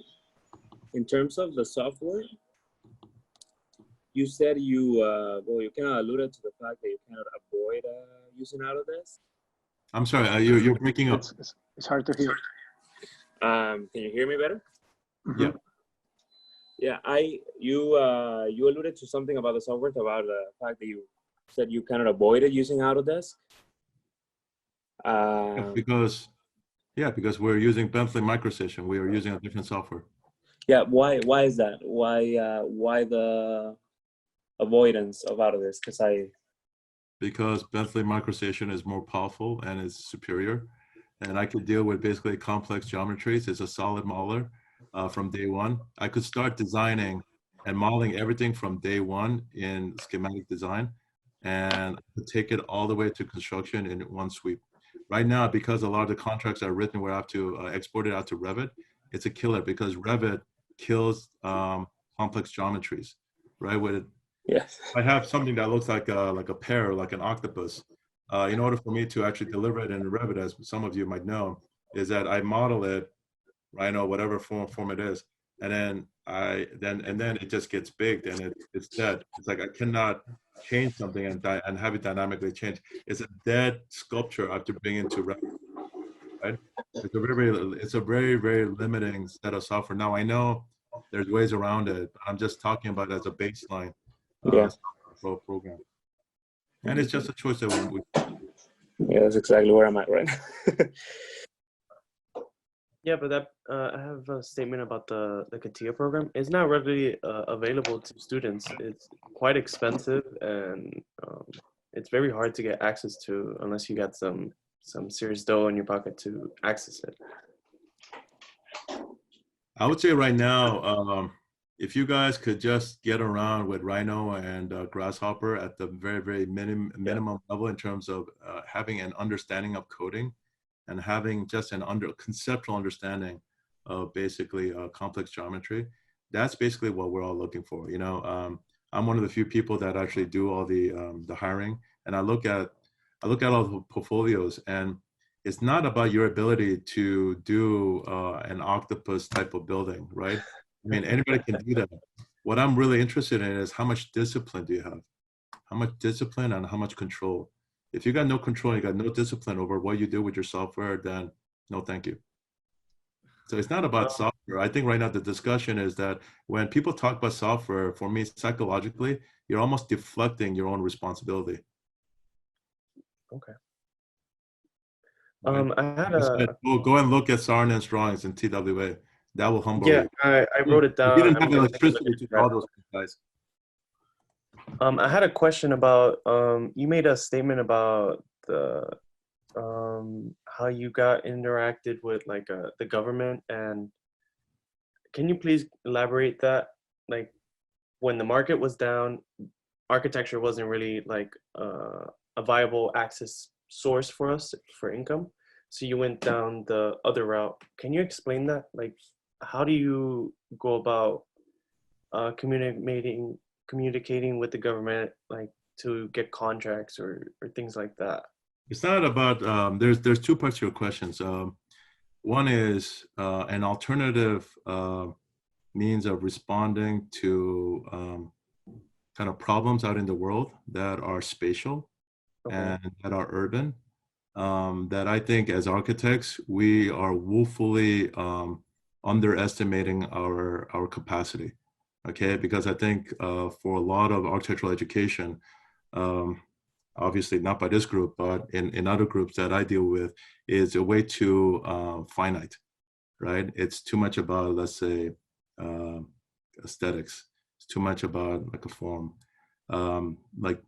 In terms of the software, you said you kind of alluded to the fact that you cannot avoid using Autodesk. I'm sorry, you're breaking up. It's hard to hear. Can you hear me better? Mm-hmm. Yeah. Yeah, you alluded to something about the software, about the fact that you said you cannot avoid it using Autodesk. Because we're using Bentley MicroStation. We are using a different software. Yeah, why is that? Why the avoidance of Autodesk? Because Bentley MicroStation is more powerful and is superior, and I could deal with basically complex geometries. It's a solid modeler from day one. I could start designing and modeling everything from day one in schematic design, and take it all the way to construction in one sweep. Right now, because a lot of the contracts are written where I have to export it out to Revit, it's a killer, because Revit kills complex geometries, right? With yes, I have something that looks like a pear, like an octopus. in order for me to actually deliver it in Revit, as some of you might know, is that I model it, Rhino, whatever form it is, and then then it just gets baked and it's dead. It's like I cannot change something and have it dynamically change. It's a dead sculpture I have to bring into Revit, right? It's a very limiting set of software. Now I know there's ways around it, but I'm just talking about it as a baseline program. And it's just a choice that we Yeah, that's exactly where I'm at right now. Yeah, but that I have a statement about the CATIA program. It's not readily available to students. It's quite expensive, and it's very hard to get access to unless you got some serious dough in your pocket to access it. I would say right now, if you guys could just get around with Rhino and Grasshopper at the very minimum level in terms of having an understanding of coding and having just an conceptual understanding of basically complex geometry, that's basically what we're all looking for. You know, I'm one of the few people that actually do all the hiring, and I look at all the portfolios, and it's not about your ability to do an octopus type of building, right? I mean, anybody can do that. What I'm really interested in is how much discipline do you have? How much discipline and how much control? If you got no control, you got no discipline over what you do with your software, then no, thank you. So it's not about software. I think right now the discussion is that when people talk about software, for me, psychologically, you're almost deflecting your own responsibility. Okay. Right? I had a go and look at Sarnan's drawings in TWA. That will humble you. I wrote it down. You didn't have electricity to draw those guys. I had a question about you made a statement about the how you got interacted with like the government, and can you please elaborate that? Like when the market was down, architecture wasn't really like a viable access source for us for income, so you went down the other route. Can you explain that? Like how do you go about communicating with the government, like to get contracts or things like that? It's not about, there's two parts to your questions. One is an alternative means of responding to kind of problems out in the world that are spatial and that are urban, that I think as architects, we are woefully underestimating our capacity. Okay, because I think for a lot of architectural education, obviously not by this group, but in other groups that I deal with, is a way too finite, right? It's too much about, let's say, aesthetics. It's too much about like a form. Like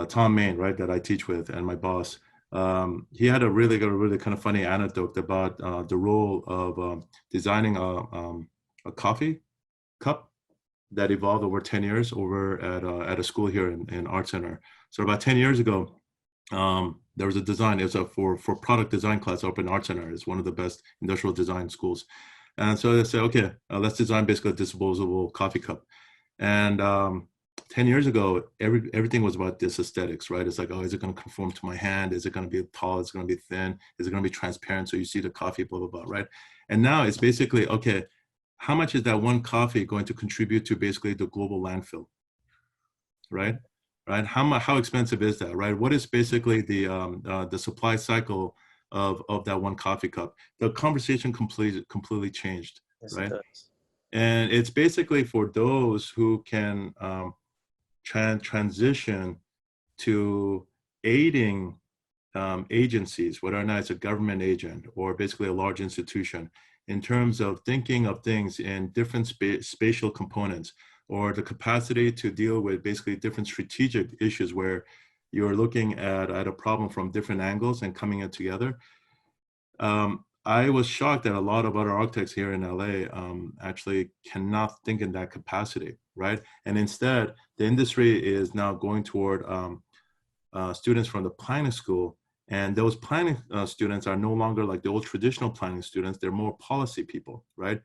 Tom Main, right, that I teach with, and my boss, he had a really kind of funny anecdote about the role of designing a coffee cup that evolved over 10 years over at a school here in Art Center. So about 10 years ago, there was a design. It was for product design class up in Art Center. It's one of the best industrial design schools. And so they say, okay, let's design basically a disposable coffee cup. And 10 years ago, everything was about this aesthetics, right? It's like, oh, is it going to conform to my hand? Is it going to be tall? Is it going to be thin? Is it going to be transparent? So you see the coffee, blah, blah, blah, right? And now it's basically, okay, how much is that one coffee going to contribute to basically the global landfill, right? Right? How expensive is that, right? What is basically the supply cycle of that one coffee cup? The conversation completely changed, yes, right? And it's basically for those who can transition to aiding agencies, whether or not it's a government agent or basically a large institution, in terms of thinking of things in different spatial components, or the capacity to deal with basically different strategic issues where you're looking at a problem from different angles and coming it together. I was shocked that a lot of other architects here in LA actually cannot think in that capacity, right? And instead, the industry is now going toward students from the planning school. And those planning students are no longer like the old traditional planning students. They're more policy people, right?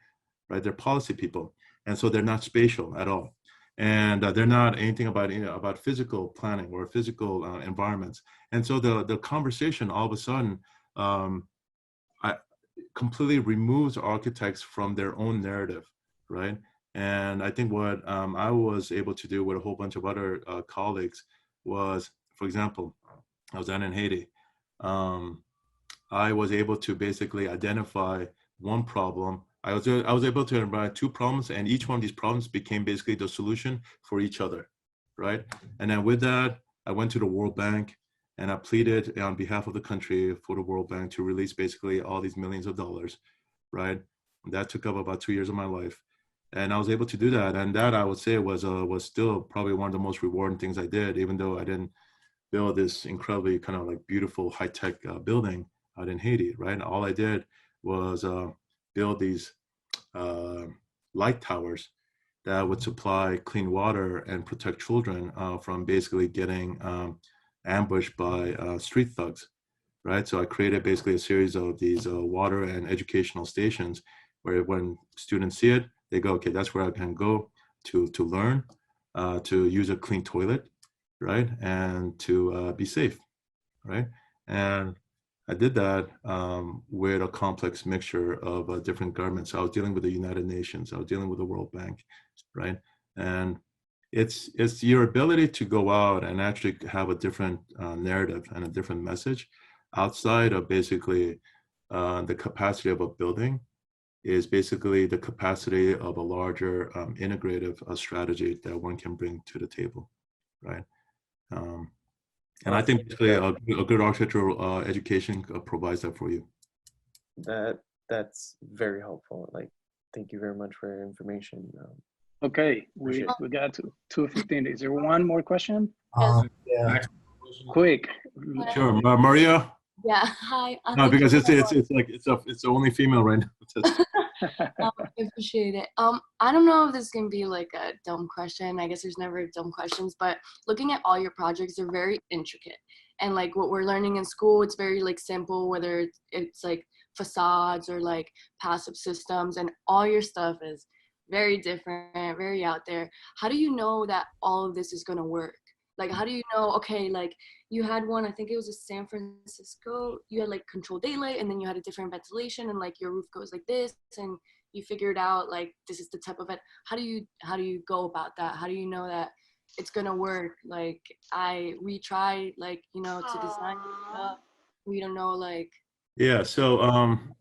They're policy people. And so they're not spatial at all. and they're not anything about about physical planning or physical environments. And so the conversation all of a sudden completely removes architects from their own narrative, right? And I think what I was able to do with a whole bunch of other colleagues was, for example, I was down in Haiti. I was able to basically identify one problem. I was able to identify two problems, and each one of these problems became basically the solution for each other, right? And then with that, I went to the World Bank and I pleaded on behalf of the country for the World Bank to release basically all these millions of dollars, right? That took up about 2 years of my life. And I was able to do that. And that, I would say, was still probably one of the most rewarding things I did, even though I didn't build this incredibly kind of like beautiful high-tech building out in Haiti, right? All I did was build these light towers that would supply clean water and protect children from basically getting ambushed by street thugs, right? So I created basically a series of these water and educational stations where when students see it, they go, okay, that's where I can go to learn, to use a clean toilet, right? And to be safe, right? And I did that with a complex mixture of different governments. So I was dealing with the United Nations, I was dealing with the World Bank, right? And it's your ability to go out and actually have a different narrative and a different message outside of basically the capacity of a building is basically the capacity of a larger integrative strategy that one can bring to the table, right? And I think basically a good architectural education provides that for you. That's very helpful. Like, thank you very much for your information. Okay, we got to 2:15. Is there one more question? Yeah. Quick. Sure, Maria. Yeah. Hi. No, because it's like it's the only female right now. I appreciate it. I don't know if this can be like a dumb question. I guess there's never dumb questions, but looking at all your projects, they're very intricate. And like what we're learning in school, it's very like simple, whether it's like facades or like passive systems, and all your stuff is very different, very out there. How do you know that all of this is going to work? Like, how do you know, okay, like you had one, I think it was a San Francisco, you had like controlled daylight and then you had a different ventilation and like your roof goes like this and you figured out like this is the type of it. How do you go about that? How do you know that it's going to work? Like we try like, you know, to design stuff. We don't know like. Yeah, so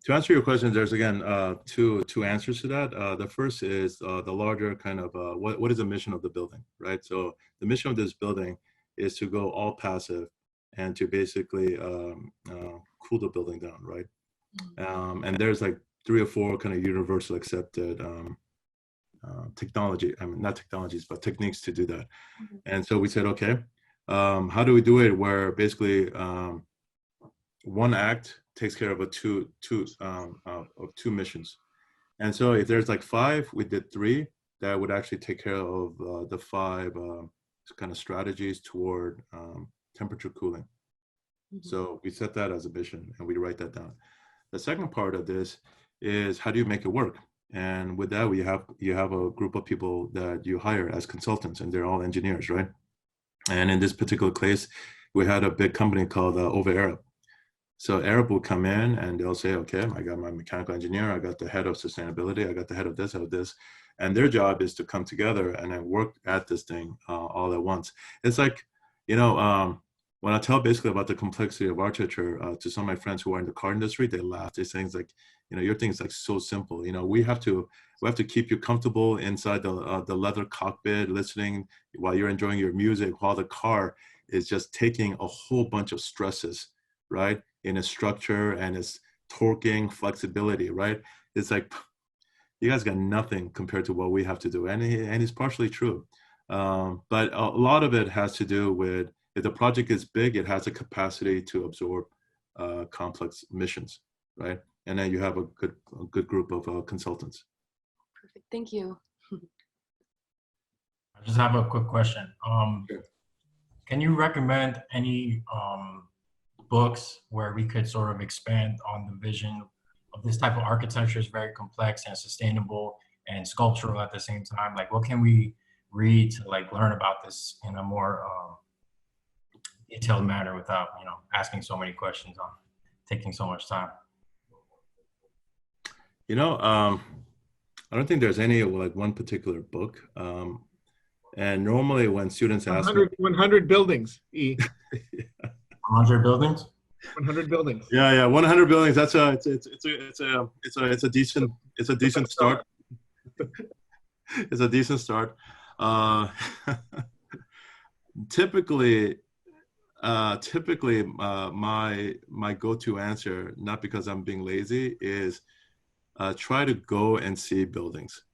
to answer your question, there's again two answers to that. The first is the larger kind of what is the mission of the building, right? So the mission of this building is to go all passive and to basically cool the building down, right? And there's like 3 or 4 kind of universal accepted technology, I mean, not technologies, but techniques to do that. And so we said, okay, how do we do it where basically one act takes care of two missions. And so if there's like 5, we did 3 that would actually take care of the 5 kind of strategies toward temperature cooling. So we set that as a mission and we write that down. The second part of this is how do you make it work? And with that, you have a group of people that you hire as consultants, and they're all engineers, right? And in this particular case, we had a big company called Arab. So Arab will come in and they'll say, okay, I got my mechanical engineer, I got the head of sustainability, I got the head of this. And their job is to come together and then work at this thing all at once. It's like, you know, when I tell basically about the complexity of architecture to some of my friends who are in the car industry, they laugh. They say things like, you know, your thing is like so simple. You know, we have to keep you comfortable inside the leather cockpit, listening while you're enjoying your music, while the car is just taking a whole bunch of stresses, right? In its structure and its torquing flexibility, right? It's like, you guys got nothing compared to what we have to do. And it's partially true. But a lot of it has to do with, if the project is big, it has a capacity to absorb complex missions, right? And then you have a good group of consultants. Perfect, thank you. I just have a quick question. Sure. Can you recommend any books where we could sort of expand on the vision of this type of architecture? Is very complex and sustainable and sculptural at the same time. Like, what can we read to like learn about this in a more detailed manner without, you know, asking so many questions on taking so much time? You know, I don't think there's any like one particular book. And normally when students ask me, 100 buildings, E. 100 buildings? 100 buildings. Yeah, 100 buildings. That's it's a decent start. It's a decent start. Typically, my go-to answer, not because I'm being lazy, is try to go and see buildings.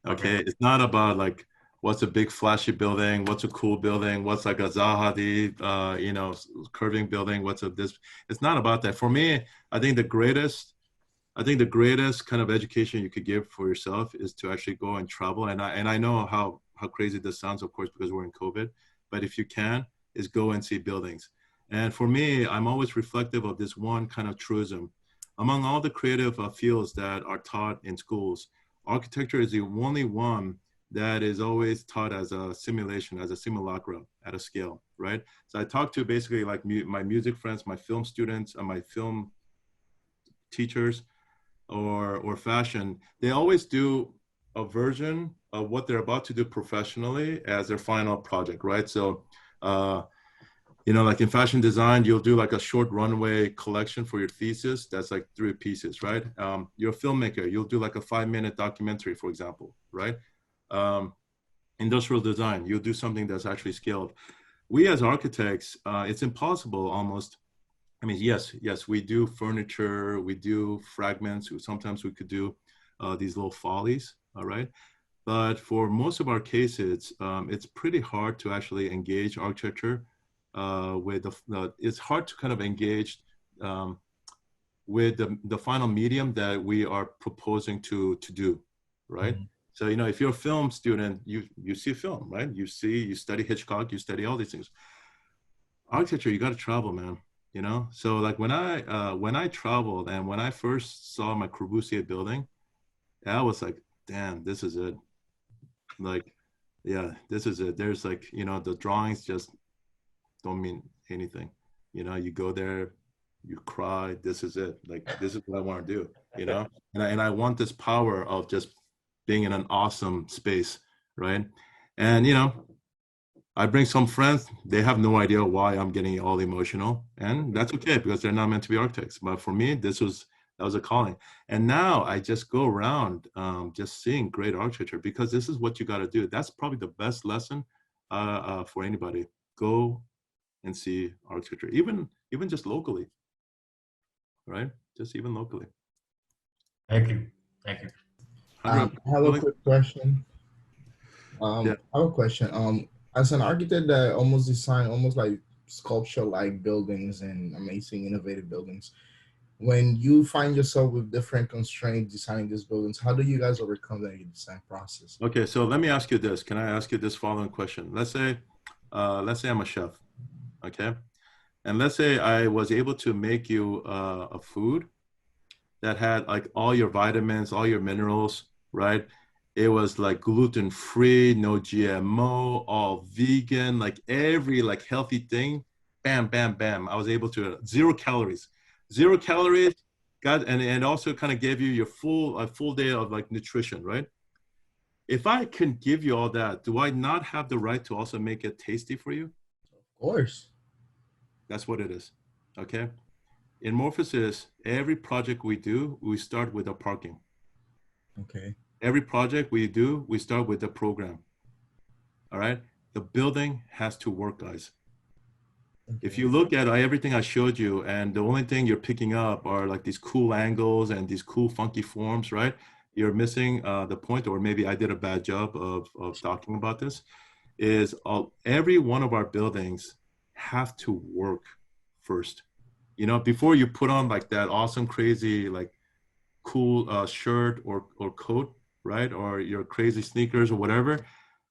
Okay, it's not about like what's a big flashy building, what's a cool building, what's like a Zaha Hadid, you know, curving building, what's a this. It's not about that. For me, I think the greatest kind of education you could give for yourself is to actually go and travel. And I know how crazy this sounds, of course, because we're in COVID, but if you can, is go and see buildings. And for me, I'm always reflective of this one kind of truism. Among all the creative fields that are taught in schools, architecture is the only one that is always taught as a simulation, as a simulacra at a scale, right? So I talk to basically like my music friends, my film students, and my film teachers, or fashion. They always do a version of what they're about to do professionally as their final project, right? So, you know, like in fashion design, you'll do like a short runway collection for your thesis. That's like 3 pieces, right? You're a filmmaker, you'll do like a 5-minute documentary, for example, right? Industrial design, you'll do something that's actually scaled. We as architects, it's impossible almost. I mean, yes, we do furniture, we do fragments. Sometimes we could do these little follies, all right? But for most of our cases, it's pretty hard to actually engage architecture with it's hard to kind of engage with the final medium that we are proposing to do, right? Mm-hmm. So, you know, if you're a film student, you see film, right? You study Hitchcock, you study all these things. Architecture, you got to travel, man. You know, so like when I traveled and when I first saw my Corbusier building, I was like, damn, this is it. Like, yeah, this is it. There's like, you know, the drawings just don't mean anything. You know, you go there, you cry, this is it. Like, this is what I want to do, you know? And I want this power of just being in an awesome space, right? And, you know, I bring some friends, they have no idea why I'm getting all emotional, and that's okay because they're not meant to be architects. But for me, that was a calling. And now I just go around just seeing great architecture because this is what you got to do. That's probably the best lesson for anybody. Go and see architecture, even just locally, right? Just even locally. Thank you. I have a quick question. I have a question. As an architect that almost designed almost like sculpture-like buildings and amazing innovative buildings, when you find yourself with different constraints designing these buildings, how do you guys overcome that in your design process? Okay, so let me ask you this. Can I ask you this following question? Let's say I'm a chef, okay? And let's say I was able to make you a food that had like all your vitamins, all your minerals, right? It was like gluten-free, no GMO, all vegan, like every like healthy thing, bam, bam, bam. I was able to, 0 calories, and also kind of gave you your full day of like nutrition, right? If I can give you all that, do I not have the right to also make it tasty for you? Of course. That's what it is, okay? In Morphosis, every project we do, we start with a parking. Okay. Every project we do, we start with the program. All right. The building has to work, guys. Okay. If you look at everything I showed you and the only thing you're picking up are like these cool angles and these cool funky forms, right? You're missing the point, or maybe I did a bad job of talking about this, is every one of our buildings have to work first. You know, before you put on like that awesome, crazy, like cool shirt or coat, right? Or your crazy sneakers or whatever,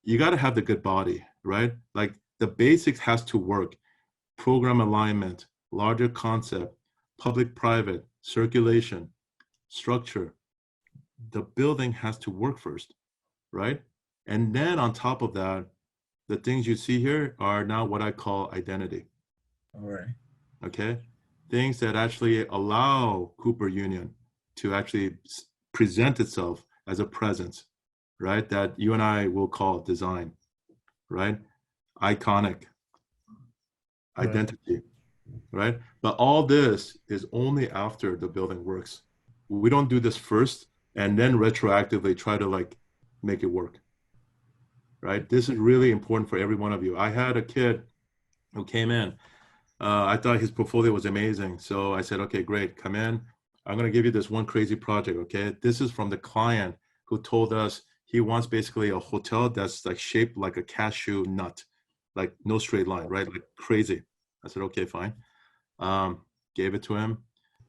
you got to have the good body, right? Like the basics has to work. Program alignment, larger concept, public-private, circulation, structure. The building has to work first, right? And then on top of that, the things you see here are now what I call identity. All right. Okay? Things that actually allow Cooper Union to actually present itself as a presence, right? That you and I will call design, right? Iconic, identity, right? But all this is only after the building works. We don't do this first and then retroactively try to like make it work, right? This is really important for every one of you. I had a kid who came in. I thought his portfolio was amazing. So I said, okay, great, come in. I'm going to give you this one crazy project, okay? This is from the client who told us he wants basically a hotel that's like shaped like a cashew nut, like no straight line, right? Like crazy. I said, okay, fine. Gave it to him.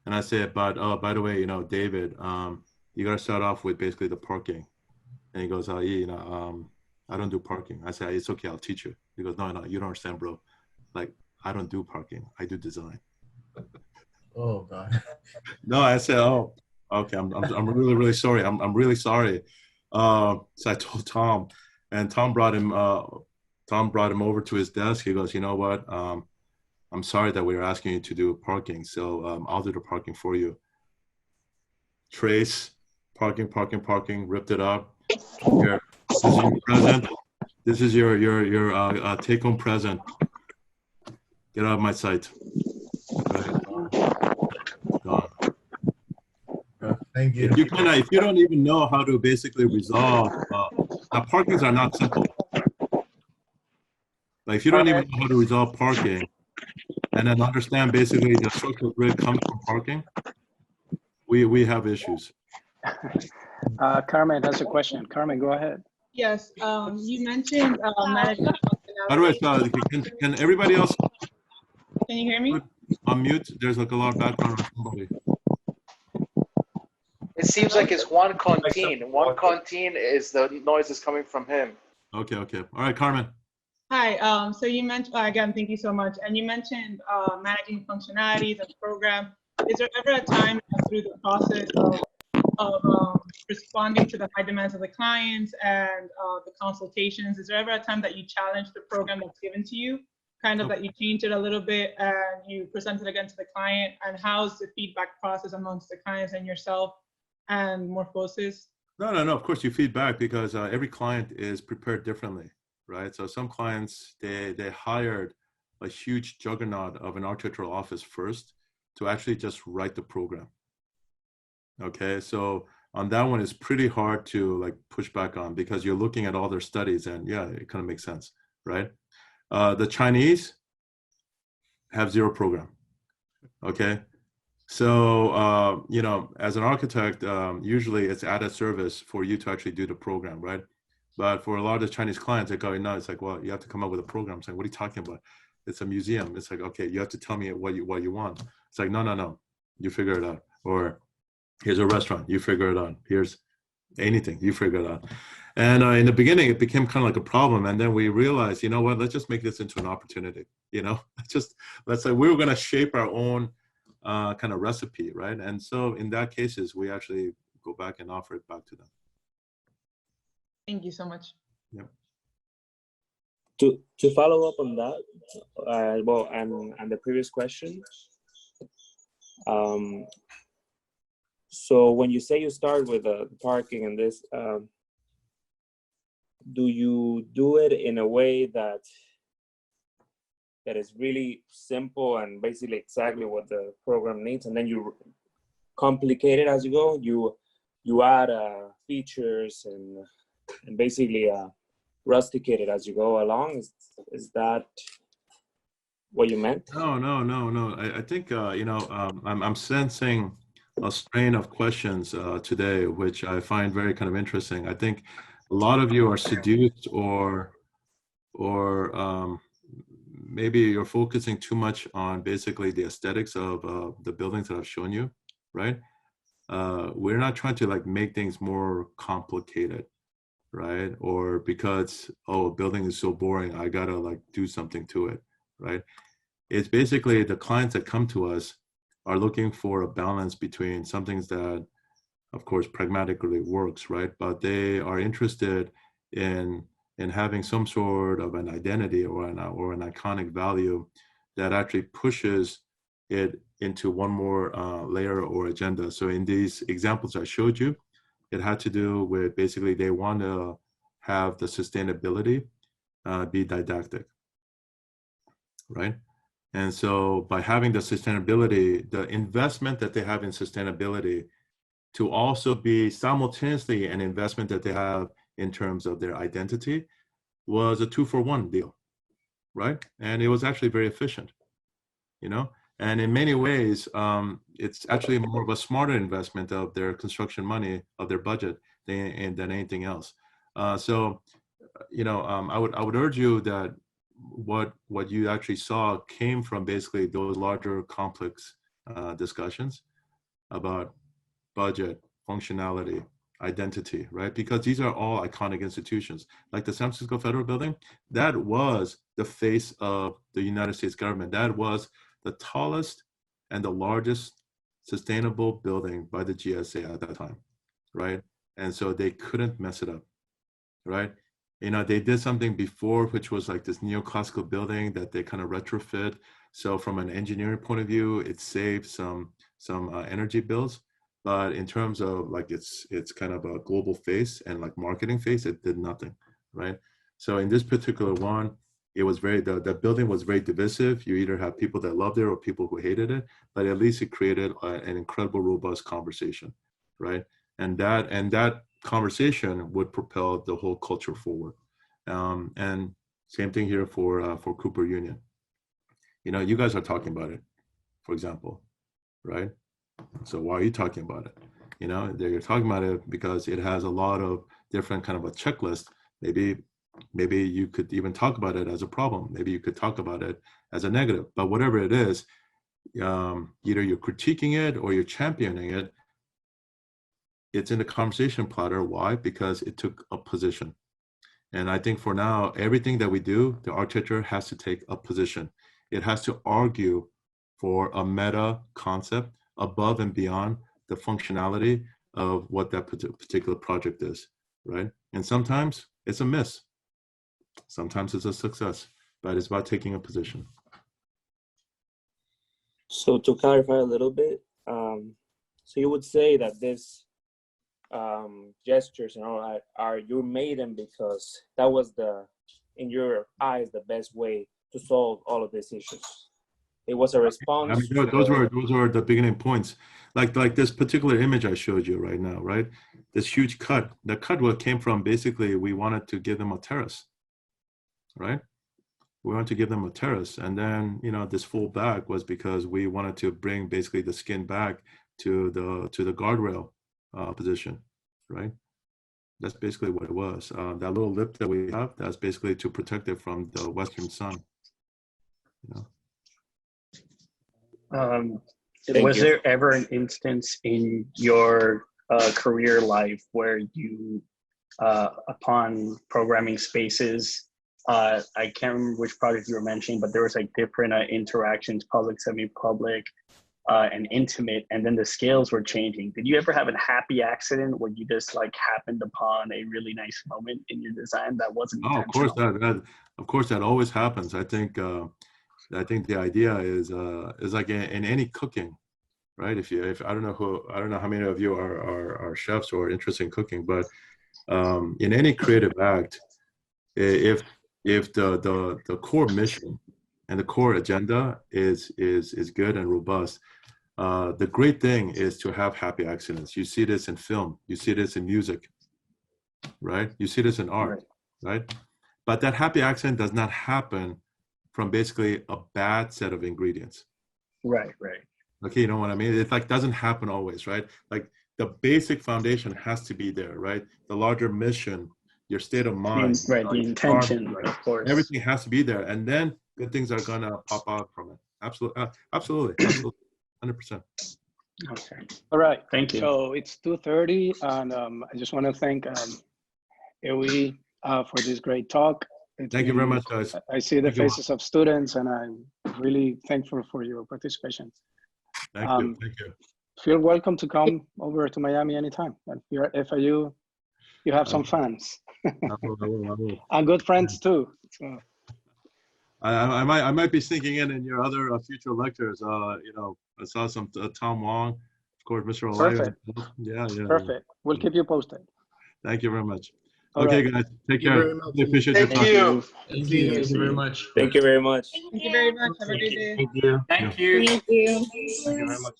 And I said, but oh, by the way, you know, David, you got to start off with basically the parking. And he goes, you know, I don't do parking. I said, it's okay, I'll teach you. He goes, no, you don't understand, bro. Like, I don't do parking, I do design. Oh God. No, I said, oh, okay, I'm really, really sorry. I'm really sorry. So I told Tom, and Tom brought him over to his desk. He goes, you know what? I'm sorry that we were asking you to do parking, so I'll do the parking for you. Trace, parking, ripped it up. Here, this is your present. This is your take-home present. Get out of my sight. Gone. Thank you. If you don't even know how to basically resolve, now parkings are not simple. Like if you don't even know how to resolve parking, and then understand basically the social grid comes from parking, we have issues. Carmen has a question. Carmen, go ahead. Yes, you mentioned management functionality. By the way, can everybody else? Can you hear me? Unmute. There's like a lot of background on somebody. It seems like it's one canteen. One canteen is the noise is coming from him. Okay. All right, Carmen. Hi. So you mentioned again. Thank you so much. And you mentioned managing functionalities and program. Is there ever a time through the process of responding to the high demands of the clients and the consultations? Is there ever a time that you challenge the program that's given to you? Kind of that you change it a little bit and you present it again to the client, and how's the feedback process amongst the clients and yourself and Morphosis? No. Of course, you feedback because every client is prepared differently, right? So some clients they hired a huge juggernaut of an architectural office first to actually just write the program. Okay, so on that one, it's pretty hard to like push back on because you're looking at all their studies, and yeah, it kind of makes sense, right? The Chinese have zero program. Okay, so you know, as an architect, usually it's added service for you to actually do the program, right? But for a lot of the Chinese clients, they go, no, it's like, well, you have to come up with a program. It's like, what are you talking about? It's a museum. It's like, okay, you have to tell me what you want. It's like, no, you figure it out. Or here's a restaurant, you figure it out. Here's anything, you figure it out. And in the beginning, it became kind of like a problem. And then we realized, you know what, let's just make this into an opportunity. You know, let's say we were going to shape our own kind of recipe, right? And so in that cases, we actually go back and offer it back to them. Thank you so much. Yeah. To follow up on that, well, and the previous question, so when you say you start with the parking and this, do you do it in a way that is really simple and basically exactly what the program needs, and then you complicate it as you go? You add features and basically rusticate it as you go along. Is that what you meant? No. I think you know, I'm sensing a strain of questions today, which I find very kind of interesting. I think a lot of you are seduced or maybe you're focusing too much on basically the aesthetics of the buildings that I've shown you, right? We're not trying to like make things more complicated, right? Or because, oh, a building is so boring, I gotta like do something to it, right? It's basically the clients that come to us are looking for a balance between some things that, of course, pragmatically works, right? But they are interested in having some sort of an identity or an iconic value that actually pushes it into one more layer or agenda. So in these examples I showed you, it had to do with basically they want to have the sustainability be didactic, right? And so by having the sustainability, the investment that they have in sustainability to also be simultaneously an investment that they have in terms of their identity was a 2-for-1 deal, right? And it was actually very efficient, you know? And in many ways, it's actually more of a smarter investment of their construction money, of their budget, than anything else. So, you know, I would urge you that what you actually saw came from basically those larger complex discussions about budget, functionality, identity, right? Because these are all iconic institutions. Like the San Francisco Federal Building, that was the face of the United States government. That was the tallest and the largest sustainable building by the GSA at that time, right? And so they couldn't mess it up, right? You know, they did something before, which was like this neoclassical building that they kind of retrofit. So from an engineering point of view, it saved some energy bills. But in terms of like it's kind of a global face and like marketing face, it did nothing, right? So in this particular one, it was the building was very divisive. You either have people that loved it or people who hated it, but at least it created an incredible, robust conversation, right? And that conversation would propel the whole culture forward. And same thing here for Cooper Union. You know, you guys are talking about it, for example, right? So why are you talking about it? You know, you're talking about it because it has a lot of different kind of a checklist. Maybe you could even talk about it as a problem. Maybe you could talk about it as a negative. But whatever it is, either you're critiquing it or you're championing it. It's in the conversation platter. Why? Because it took a position. And I think for now, everything that we do, the architecture has to take a position. It has to argue for a meta concept above and beyond the functionality of what that particular project is, right? And sometimes it's a miss. Sometimes it's a success, but it's about taking a position. So to clarify a little bit, so you would say that this gestures and all that you made them because that was in your eyes, the best way to solve all of these issues. It was a response. I mean, those were the beginning points. Like this particular image I showed you right now, right? This huge cut. The cut came from basically we wanted to give them a terrace, right? We wanted to give them a terrace, and then this full back was because we wanted to bring basically the skin back to the guardrail position, right? That's basically what it was. That little lip that we have, that's basically to protect it from the western sun. Was there ever an instance in your career life where you, upon programming spaces, I can't remember which project you were mentioning, but there was like different interactions, public, semi-public, and intimate, and then the scales were changing. Did you ever have a happy accident where you just like happened upon a really nice moment in your design that wasn't intentional? Of course that always happens. I think the idea is like in any cooking, right? If I don't know how many of you are chefs or interested in cooking, but in any creative act, if the core mission and the core agenda is good and robust, the great thing is to have happy accidents. You see this in film, you see this in music, right? You see this in art, right? But that happy accident does not happen from basically a bad set of ingredients. Right. Okay, you know what I mean? It like doesn't happen always, right? Like the basic foundation has to be there, right? The larger mission, your state of mind, right? The intention, right? Of course. Everything has to be there, and then good things are gonna pop out from it. Absolutely, 100%. Okay. All right. Thank you. So it's 2:30, and I just want to thank Eui for this great talk. Thank you very much, guys. I see the faces of students, and I'm really thankful for your participation. Thank you. Feel welcome to come over to Miami anytime. And if you're FIU, you have some fans. I will. And good friends too. So. I might be sneaking in your other future lectures. You know, I saw some Tom Wong, of course, Mr. Olayo. Perfect. Yeah. Perfect. We'll keep you posted. Thank you very much. All okay, right. guys, take Thank you care. very much. Really appreciate Thank your time. you. Thank you. Thank you very much. Thank you very much. Thank you very much. Have a great day. Thank you. Thank you. Thank you. Thank you very much.